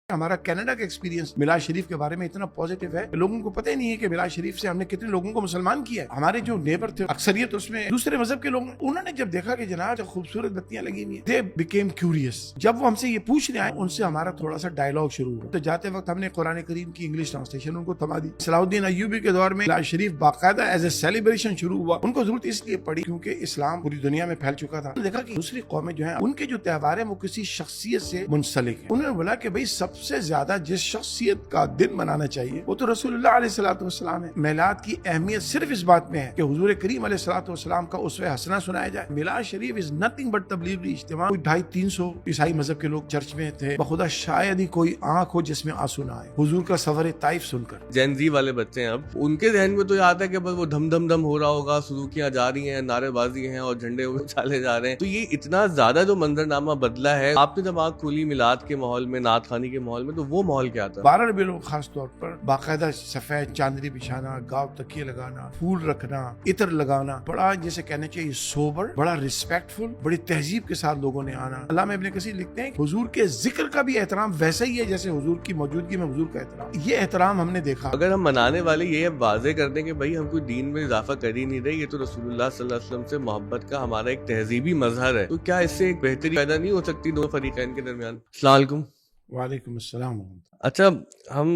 ہمارا کینیڈا کا ایکسپیرینس میلاد شریف کے بارے میں اتنا پازیٹیو ہے کہ لوگوں کو پتہ ہی نہیں ہے کہ میلاد شریف سے ہم نے کتنے لوگوں کو مسلمان کیا ہے. ہمارے جو نیبر تھے اکثریت اس میں دوسرے مذہب کے لوگ، انہوں نے جب دیکھا کہ جناب خوبصورت بتیاں لگی ہوئی ہیں، they became curious. جب وہ ہم سے یہ پوچھنے آئے، ان سے ہمارا تھوڑا سا ڈائلاگ شروع ہوا. تو جاتے وقت ہم نے قرآن کریم کی انگلش ٹرانسلیشن ان کو تھما دی. صلاح الدین ایوبی کے دور میں میلاد شریف باقاعدہ ایز اے سیلیبریشن شروع ہوا. ان کو ضرورت اس لیے پڑی کیونکہ اسلام پوری دنیا میں پھیل چکا تھا. دیکھا کہ دوسری قومیں جو ہیں ان کے جو تہوار ہیں وہ کسی شخصیت سے منسلک ہیں. انہوں نے بولا کہ بھئی سب سے زیادہ جس شخصیت کا دن منانا چاہیے وہ تو رسول اللہ علیہ الصلوۃ والسلام ہے. میلاد کی اہمیت صرف اس بات میں ہے کہ حضور کریم علیہ الصلوۃ والسلام کا اسوہ حسنہ سنایا جائے. میلاد شریف از نتھنگ بٹ تبلیغی اجتماع. کوئی 250-300 عیسائی مذہب کے لوگ چرچ میں تھے. بخدا شاید ہی کوئی آنکھ ہو جس میں آنسو نہ آئے حضور کا سفر طائف سن کر. جین زی والے بچے ہیں، اب ان کے ذہن میں تو یہ آتا ہے کہ بس وہ دھم دھم دھم ہو رہا ہوگا، سلوکیاں جا رہی ہیں، نعرے بازی ہیں اور جھنڈے اچھالے جا رہے ہیں. تو یہ اتنا زیادہ جو منظرنامہ بدلا ہے، آپ نے جب آنکھ کھولی میلاد کے ماحول میں، نعت خوانی کے ماحول میں، تو وہ ماحول کیا تھا؟ 12 ربیع الاول خاص طور پر باقاعدہ سفید چاندنی بچھانا، گاؤ تکیے لگانا، پھول رکھنا، عطر لگانا، بڑا جیسے کہنا چاہیے سوبر، بڑا ریسپیکٹفل، بڑی تہذیب کے ساتھ لوگوں نے آنا. علامہ ابن کثیر لکھتے ہیں کہ حضور کے ذکر کا بھی احترام ویسا ہی ہے جیسے حضور کی موجودگی میں حضور کا احترام. یہ احترام ہم نے دیکھا. اگر ہم منانے والے یہ واضح کر دیں کہ بھائی ہم کوئی دین میں اضافہ کر ہی نہیں رہے، یہ تو رسول اللہ صلی اللہ علیہ وسلم سے محبت کا ہمارا ایک تہذیبی مظہر ہے، تو کیا اس سے ایک بہتری پیدا نہیں ہو سکتی دونوں فریقین کے درمیان؟ السلام علیکم. وعلیکم السلام. اچھا، ہم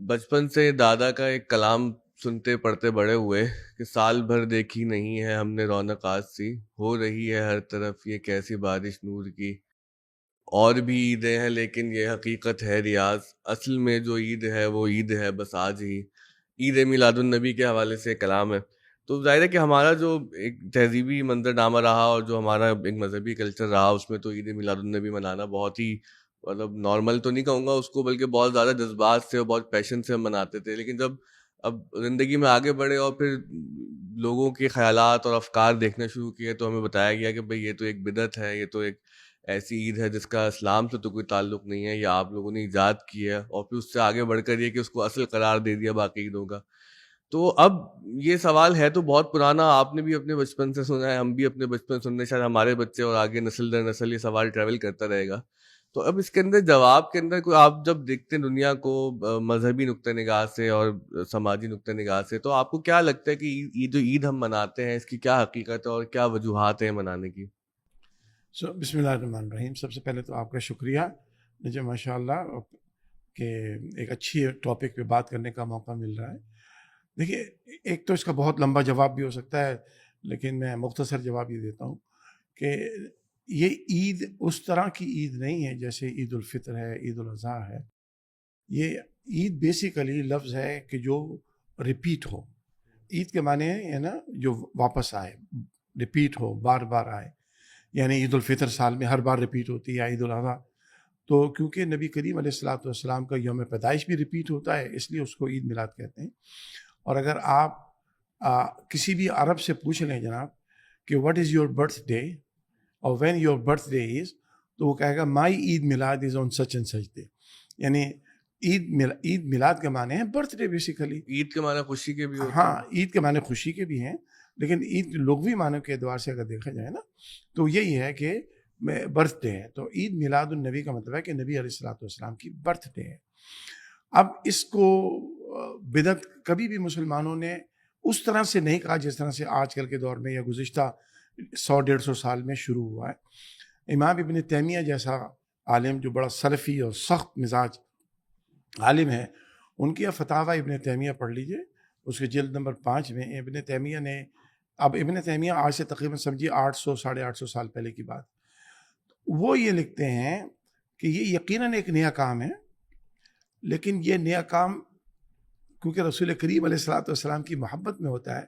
بچپن سے دادا کا ایک کلام سنتے پڑھتے بڑے ہوئے کہ سال بھر دیکھی نہیں ہے ہم نے رونق آج سی، ہو رہی ہے ہر طرف یہ کیسی بارش نور کی. اور بھی عیدیں ہیں لیکن یہ حقیقت ہے ریاض، اصل میں جو عید ہے وہ عید ہے بس آج ہی. عید میلاد النبی کے حوالے سے کلام ہے. تو ظاہر ہے کہ ہمارا جو ایک تہذیبی منظرنامہ رہا اور جو ہمارا ایک مذہبی کلچر رہا، اس میں تو عید میلاد النبی منانا بہت ہی مطلب نارمل تو نہیں کہوں گا اس کو، بلکہ بہت زیادہ جذبات سے اور بہت پیشن سے ہم مناتے تھے. لیکن جب اب زندگی میں آگے بڑھے اور پھر لوگوں کے خیالات اور افکار دیکھنا شروع کیے تو ہمیں بتایا گیا کہ بھئی یہ تو ایک بدعت ہے، یہ تو ایک ایسی عید ہے جس کا اسلام سے تو کوئی تعلق نہیں ہے، یا آپ لوگوں نے ایجاد کی ہے، اور پھر اس سے آگے بڑھ کر یہ کہ اس کو اصل قرار دے دیا باقی عیدوں کا. تو اب یہ سوال ہے تو بہت پرانا، آپ نے بھی اپنے بچپن سے سنا ہے، ہم بھی اپنے بچپن سننے، شاید ہمارے بچے اور آگے نسل در نسل یہ سوال ٹریول کرتا رہے گا. تو اب اس کے اندر جواب کے اندر کوئی آپ جب دیکھتے ہیں دنیا کو مذہبی نقطہ نگاہ سے اور سماجی نقطہ نگاہ سے، تو آپ کو کیا لگتا ہے کہ یہ جو عید ہم مناتے ہیں اس کی کیا حقیقت ہے اور کیا وجوہات ہیں منانے کی؟ بسم اللہ الرحمن الرحیم. سب سے پہلے تو آپ کا شکریہ مجھے ماشاء اللہ کہ ایک اچھی ٹاپک پہ بات کرنے کا موقع مل رہا ہے. دیکھیے، ایک تو اس کا بہت لمبا جواب بھی ہو سکتا ہے، لیکن میں مختصر جواب یہ دیتا ہوں کہ یہ عید اس طرح کی عید نہیں ہے جیسے عید الفطر ہے، عید الاضحیٰ ہے. یہ عید بیسیکلی لفظ ہے کہ جو ریپیٹ ہو. عید کے معنی ہے نا جو واپس آئے، ریپیٹ ہو، بار بار آئے. یعنی عید الفطر سال میں ہر بار ریپیٹ ہوتی ہے، عید الاضحیٰ تو کیونکہ نبی کریم علیہ الصلوۃ والسلام کا یوم پیدائش بھی ریپیٹ ہوتا ہے، اس لیے اس کو عید میلاد کہتے ہیں. اور اگر آپ کسی بھی عرب سے پوچھ لیں جناب کہ what is your birthday اور when your birthday is, تو وہ کہے گا مائی عید میلاد از آن سچ اینڈ سچ ڈے. یعنی عید میلاد کے معنی ہیں برتھ ڈے بیسیکلی. عید کے معنی خوشی کے بھی ہوتے ہیں. ہاں، عید کے معنی خوشی کے بھی ہیں، لیکن عید لغوی معنی کے اعتبار سے اگر دیکھا جائے نا تو یہی ہے کہ برتھ ڈے ہے. تو عید میلاد النبی کا مطلب ہے کہ نبی علیہ الصلوۃ والسلام کی برتھ ڈے ہے. اب اس کو بدعت کبھی بھی مسلمانوں نے اس طرح سے نہیں کہا جس طرح سے آج کل کے دور میں یا گزشتہ 100-150 سال میں شروع ہوا ہے. امام ابن تیمیہ جیسا عالم جو بڑا سلفی اور سخت مزاج عالم ہے، ان کی فتاوی ابن تیمیہ پڑھ لیجئے، اس کے جلد نمبر 5 میں ابن تیمیہ نے، اب ابن تیمیہ آج سے تقریباً سمجھیے 800-850 سال پہلے کی بات، وہ یہ لکھتے ہیں کہ یہ یقیناً ایک نیا کام ہے، لیکن یہ نیا کام کیونکہ رسول کریم علیہ الصلوۃ والسلام کی محبت میں ہوتا ہے،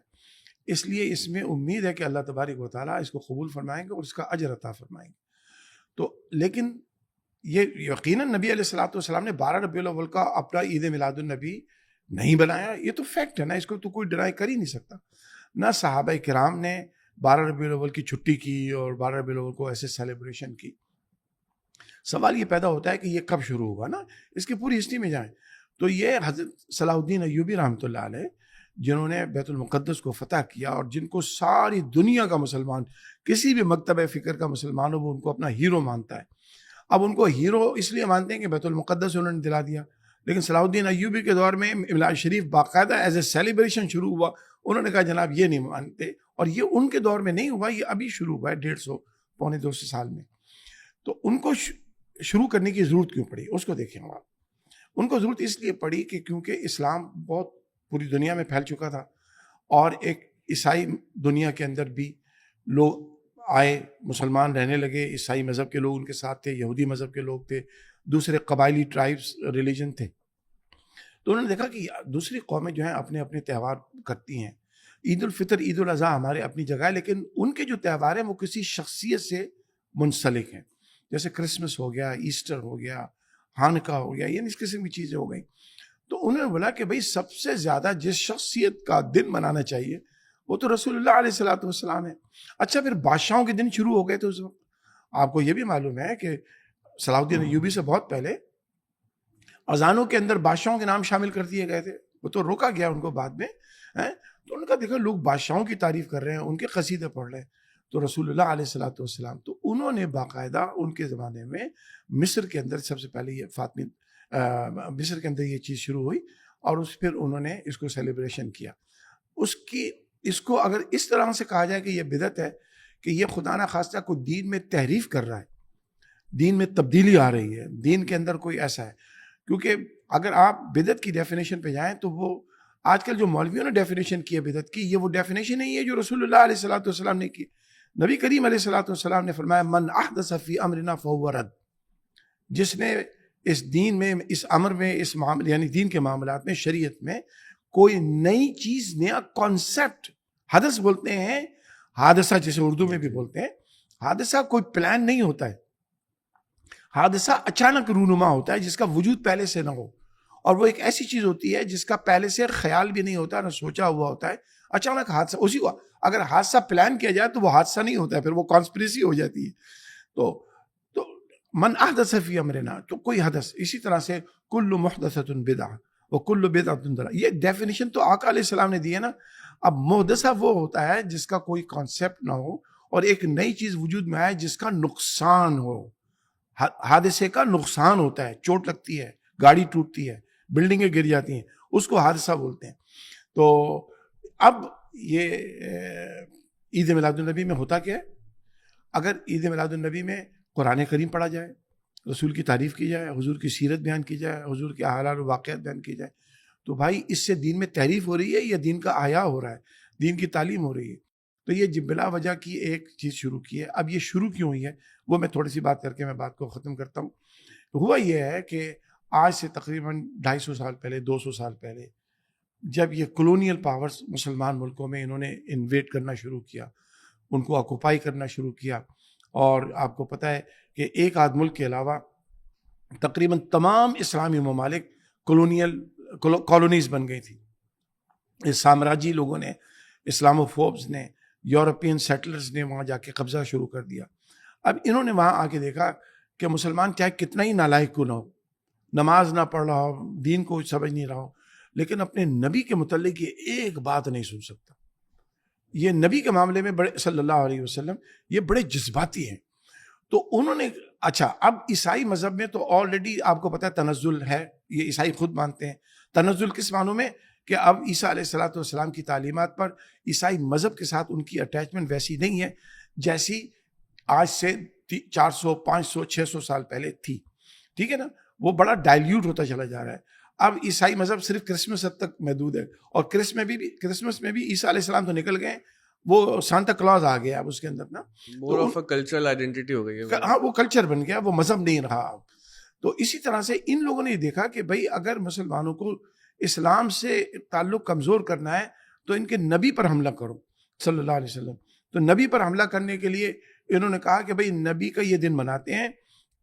اس لیے اس میں امید ہے کہ اللہ تبارک و تعالیٰ اس کو قبول فرمائیں گے اور اس کا اجر عطا فرمائیں گے. تو لیکن یہ یقیناً نبی علیہ الصلوۃ والسلام نے 12 ربیع الاول کا اپنا عید میلاد النبی نہیں بنایا، یہ تو فیکٹ ہے نا، اس کو تو کوئی ڈینائی کر ہی نہیں سکتا. نہ صحابہ کرام نے 12 ربیع الاول کی چھٹی کی اور 12 ربیع الاول کو ایسے سیلیبریشن کی. سوال یہ پیدا ہوتا ہے کہ یہ کب شروع ہوا نا، اس کی پوری ہسٹری میں جائیں تو یہ حضرت صلاح الدین ایوبی رحمۃ اللہ علیہ جنہوں نے بیت المقدس کو فتح کیا اور جن کو ساری دنیا کا مسلمان، کسی بھی مکتبہ فکر کا مسلمان ہو وہ ان کو اپنا ہیرو مانتا ہے. اب ان کو ہیرو اس لیے مانتے ہیں کہ بیت المقدس انہوں نے دلا دیا، لیکن صلاح الدین ایوبی کے دور میں میلاد شریف باقاعدہ ایز اے سیلیبریشن شروع ہوا. انہوں نے کہا جناب یہ نہیں مانتے، اور یہ ان کے دور میں نہیں ہوا، یہ ابھی شروع ہوا ہے 150 پونے 200 سال میں. تو ان کو شروع کرنے کی ضرورت کیوں پڑی اس کو دیکھیں آپ. ان کو ضرورت اس لیے پڑی کہ کیونکہ اسلام بہت پوری دنیا میں پھیل چکا تھا، اور ایک عیسائی دنیا کے اندر بھی لوگ آئے، مسلمان رہنے لگے، عیسائی مذہب کے لوگ ان کے ساتھ تھے، یہودی مذہب کے لوگ تھے، دوسرے قبائلی ٹرائبس ریلیجن تھے. تو انہوں نے دیکھا کہ دوسری قومیں جو ہیں اپنے اپنے تہوار کرتی ہیں. عید الفطر، عید الاضحیٰ ہمارے اپنی جگہ ہے، لیکن ان کے جو تہوار ہیں وہ کسی شخصیت سے منسلک ہیں. جیسے کرسمس ہو گیا، ایسٹر ہو گیا، ہانکا ہو گیا، یعنی اس قسم کی چیزیں ہو گئیں. تو انہوں نے بولا کہ بھئی سب سے زیادہ جس شخصیت کا دن منانا چاہیے وہ تو رسول اللہ علیہ السلام ہے. اچھا پھر بادشاہوں کے دن شروع ہو گئے. تو اس وقت آپ کو یہ بھی معلوم ہے کہ صلاح الدین ایوبی سے بہت پہلے اذانوں کے اندر بادشاہوں کے نام شامل کر دیے گئے تھے، وہ تو روکا گیا ان کو بعد میں. تو ان کا دیکھو لوگ بادشاہوں کی تعریف کر رہے ہیں، ان کے قصیدے پڑھ رہے ہیں. تو رسول اللہ علیہ السلام تو انہوں نے باقاعدہ ان کے زمانے میں مصر کے اندر سب سے پہلے یہ فاطمی مصر کے اندر یہ چیز شروع ہوئی، اور پھر انہوں نے اس کو سیلیبریشن کیا. اس کو اگر اس طرح سے کہا جائے کہ یہ بدعت ہے، کہ یہ خدا نہ خواستہ کوئی دین میں تحریف کر رہا ہے، دین میں تبدیلی آ رہی ہے، دین کے اندر کوئی ایسا ہے. کیونکہ اگر آپ بدعت کی ڈیفینیشن پہ جائیں تو وہ آج کل جو مولویوں نے ڈیفینیشن کی ہے بدعت کی، یہ وہ ڈیفینیشن نہیں ہے جو رسول اللہ علیہ السلام نے کی. نبی کریم علیہ السلام نے فرمایا من احدث فی امرنا فہو رد. جس نے اس دین میں، اس امر میں، اس معاملے یعنی دین کے معاملات میں، شریعت میں کوئی نئی چیز، نیا کانسیپٹ، حدث بولتے ہیں، حادثہ جسے اردو میں بھی بولتے ہیں. حادثہ کوئی پلان نہیں ہوتا ہے، حادثہ اچانک رونما ہوتا ہے جس کا وجود پہلے سے نہ ہو. اور وہ ایک ایسی چیز ہوتی ہے جس کا پہلے سے خیال بھی نہیں ہوتا، نہ سوچا ہوا ہوتا ہے، اچانک حادثہ اسی ہوا. اگر حادثہ پلان کیا جائے تو وہ حادثہ نہیں ہوتا ہے، پھر وہ کانسپریسی ہو جاتی ہے. تو من احدث فی امرنا، تو کوئی حدث. اسی طرح سے کل محدثۃ بدعہ وکل بدعۃ ضلالہ، یہ ڈیفینیشن تو آقا علیہ السلام نے دی ہے نا. اب محدثہ وہ ہوتا ہے جس کا کوئی کانسیپٹ نہ ہو اور ایک نئی چیز وجود میں آئے جس کا نقصان ہو. حادثے کا نقصان ہوتا ہے، چوٹ لگتی ہے، گاڑی ٹوٹتی ہے، بلڈنگیں گر جاتی ہیں، اس کو حادثہ بولتے ہیں. تو اب یہ عید میلاد النبی میں ہوتا کیا ہے؟ اگر عید میلاد النبی میں قرآن کریم پڑھا جائے، رسول کی تعریف کی جائے، حضور کی سیرت بیان کی جائے، حضور کے احوال و واقعات بیان کی جائے، تو بھائی اس سے دین میں تحریف ہو رہی ہے یا دین کا احیاء ہو رہا ہے، دین کی تعلیم ہو رہی ہے. تو یہ بلا وجہ کی ایک چیز شروع کی ہے. اب یہ شروع کیوں ہوئی ہے وہ میں تھوڑی سی بات کر کے میں بات کو ختم کرتا ہوں. ہوا یہ ہے کہ آج سے تقریباً 250 سال پہلے، 200 سال پہلے، جب یہ کلونیل پاورز مسلمان ملکوں میں انہوں نے انویٹ کرنا شروع کیا، ان کو آکوپائی کرنا شروع کیا، اور آپ کو پتہ ہے کہ ایک آدھ ملک کے علاوہ تقریباً تمام اسلامی ممالک کالونیز بن گئی تھی. اس سامراجی لوگوں نے، اسلاموفوبز نے، یورپین سیٹلرز نے وہاں جا کے قبضہ شروع کر دیا. اب انہوں نے وہاں آ کے دیکھا کہ مسلمان چاہے کتنا ہی نالائق کیوں نہ ہو، نماز نہ پڑھ رہا ہو، دین کو سمجھ نہیں رہا ہو، لیکن اپنے نبی کے متعلق یہ ایک بات نہیں سن سکتا. یہ نبی کے معاملے میں بڑے، صلی اللہ علیہ وسلم، یہ بڑے جذباتی ہیں. تو انہوں نے اچھا، اب عیسائی مذہب میں تو آلریڈی آپ کو پتہ ہے تنزل ہے، یہ عیسائی خود مانتے ہیں. تنزل کس معنوں میں؟ کہ اب عیسیٰ علیہ السلام کی تعلیمات پر عیسائی مذہب کے ساتھ ان کی اٹیچمنٹ ویسی نہیں ہے جیسی آج سے 400 500 600 سال پہلے تھی. ٹھیک ہے نا؟ وہ بڑا ڈائلیوٹ ہوتا چلا جا رہا ہے. اب عیسائی مذہب صرف کرسمس حد تک محدود ہے، اور کرسمس میں بھی عیسیٰ علیہ السلام تو نکل گئے، وہ سانتا کلاز آ گیا اب اس کے اندر نا، more of a cultural identity ہو گئی ہے. ہاں، وہ کلچر بن گیا، وہ مذہب نہیں رہا. تو اسی طرح سے ان لوگوں نے دیکھا کہ بھئی اگر مسلمانوں کو اسلام سے تعلق کمزور کرنا ہے تو ان کے نبی پر حملہ کرو، صلی اللہ علیہ وسلم. تو نبی پر حملہ کرنے کے لیے انہوں نے کہا کہ بھئی نبی کا یہ دن مناتے ہیں،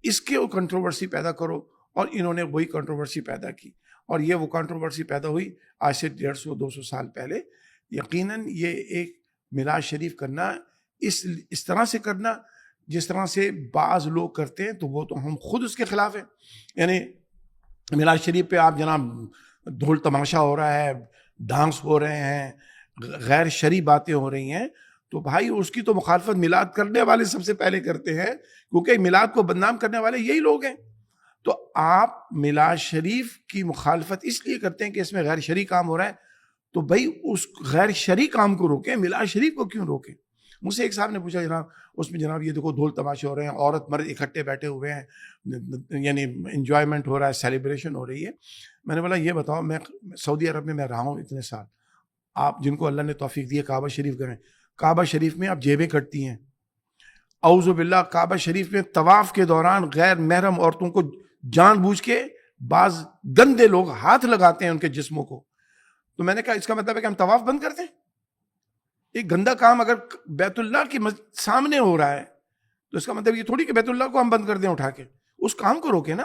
اس کے کنٹروورسی پیدا کرو. اور انہوں نے وہی کنٹروورسی پیدا کی، اور یہ وہ کنٹروورسی پیدا ہوئی آج سے 150 200 سال پہلے. یقیناً یہ ایک میلاد شریف کرنا، اس طرح سے کرنا جس طرح سے بعض لوگ کرتے ہیں، تو وہ تو ہم خود اس کے خلاف ہیں. یعنی میلاد شریف پہ آپ جناب ڈھول تماشا ہو رہا ہے، ڈانس ہو رہے ہیں، غیر شرعی باتیں ہو رہی ہیں، تو بھائی اس کی تو مخالفت میلاد کرنے والے سب سے پہلے کرتے ہیں، کیونکہ میلاد کو بدنام کرنے والے یہی لوگ ہیں. تو آپ میلاد شریف کی مخالفت اس لیے کرتے ہیں کہ اس میں غیر شرعی کام ہو رہا ہے، تو بھائی اس غیر شرعی کام کو روکیں، میلاد شریف کو کیوں روکیں؟ مجھ سے ایک صاحب نے پوچھا جناب اس میں جناب یہ دیکھو ڈھول تماشے ہو رہے ہیں، عورت مرد اکٹھے بیٹھے ہوئے ہیں، یعنی انجوائمنٹ ہو رہا ہے، سیلیبریشن ہو رہی ہے. میں نے بولا یہ بتاؤ، میں سعودی عرب میں رہا ہوں اتنے سال، آپ جن کو اللہ نے توفیق دی ہے کعبہ شریف گئے، کعبہ شریف میں آپ جیبیں کٹتی ہیں، اعوذ باللہ. کعبہ شریف میں طواف کے دوران غیر محرم عورتوں کو جان بوجھ کے بعض گندے لوگ ہاتھ لگاتے ہیں ان کے جسموں کو. تو میں نے کہا اس کا مطلب ہے کہ ہم طواف بند کر دیں؟ ایک گندا کام اگر بیت اللہ کے سامنے ہو رہا ہے تو اس کا مطلب یہ تھوڑی کہ بیت اللہ کو ہم بند کر دیں اٹھا کے، اس کام کو روکے نا.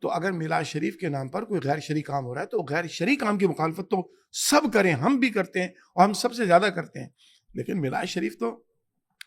تو اگر میلاد شریف کے نام پر کوئی غیر شرعی کام ہو رہا ہے تو غیر شرعی کام کی مخالفت تو سب کریں، ہم بھی کرتے ہیں اور ہم سب سے زیادہ کرتے ہیں. لیکن میلاد شریف تو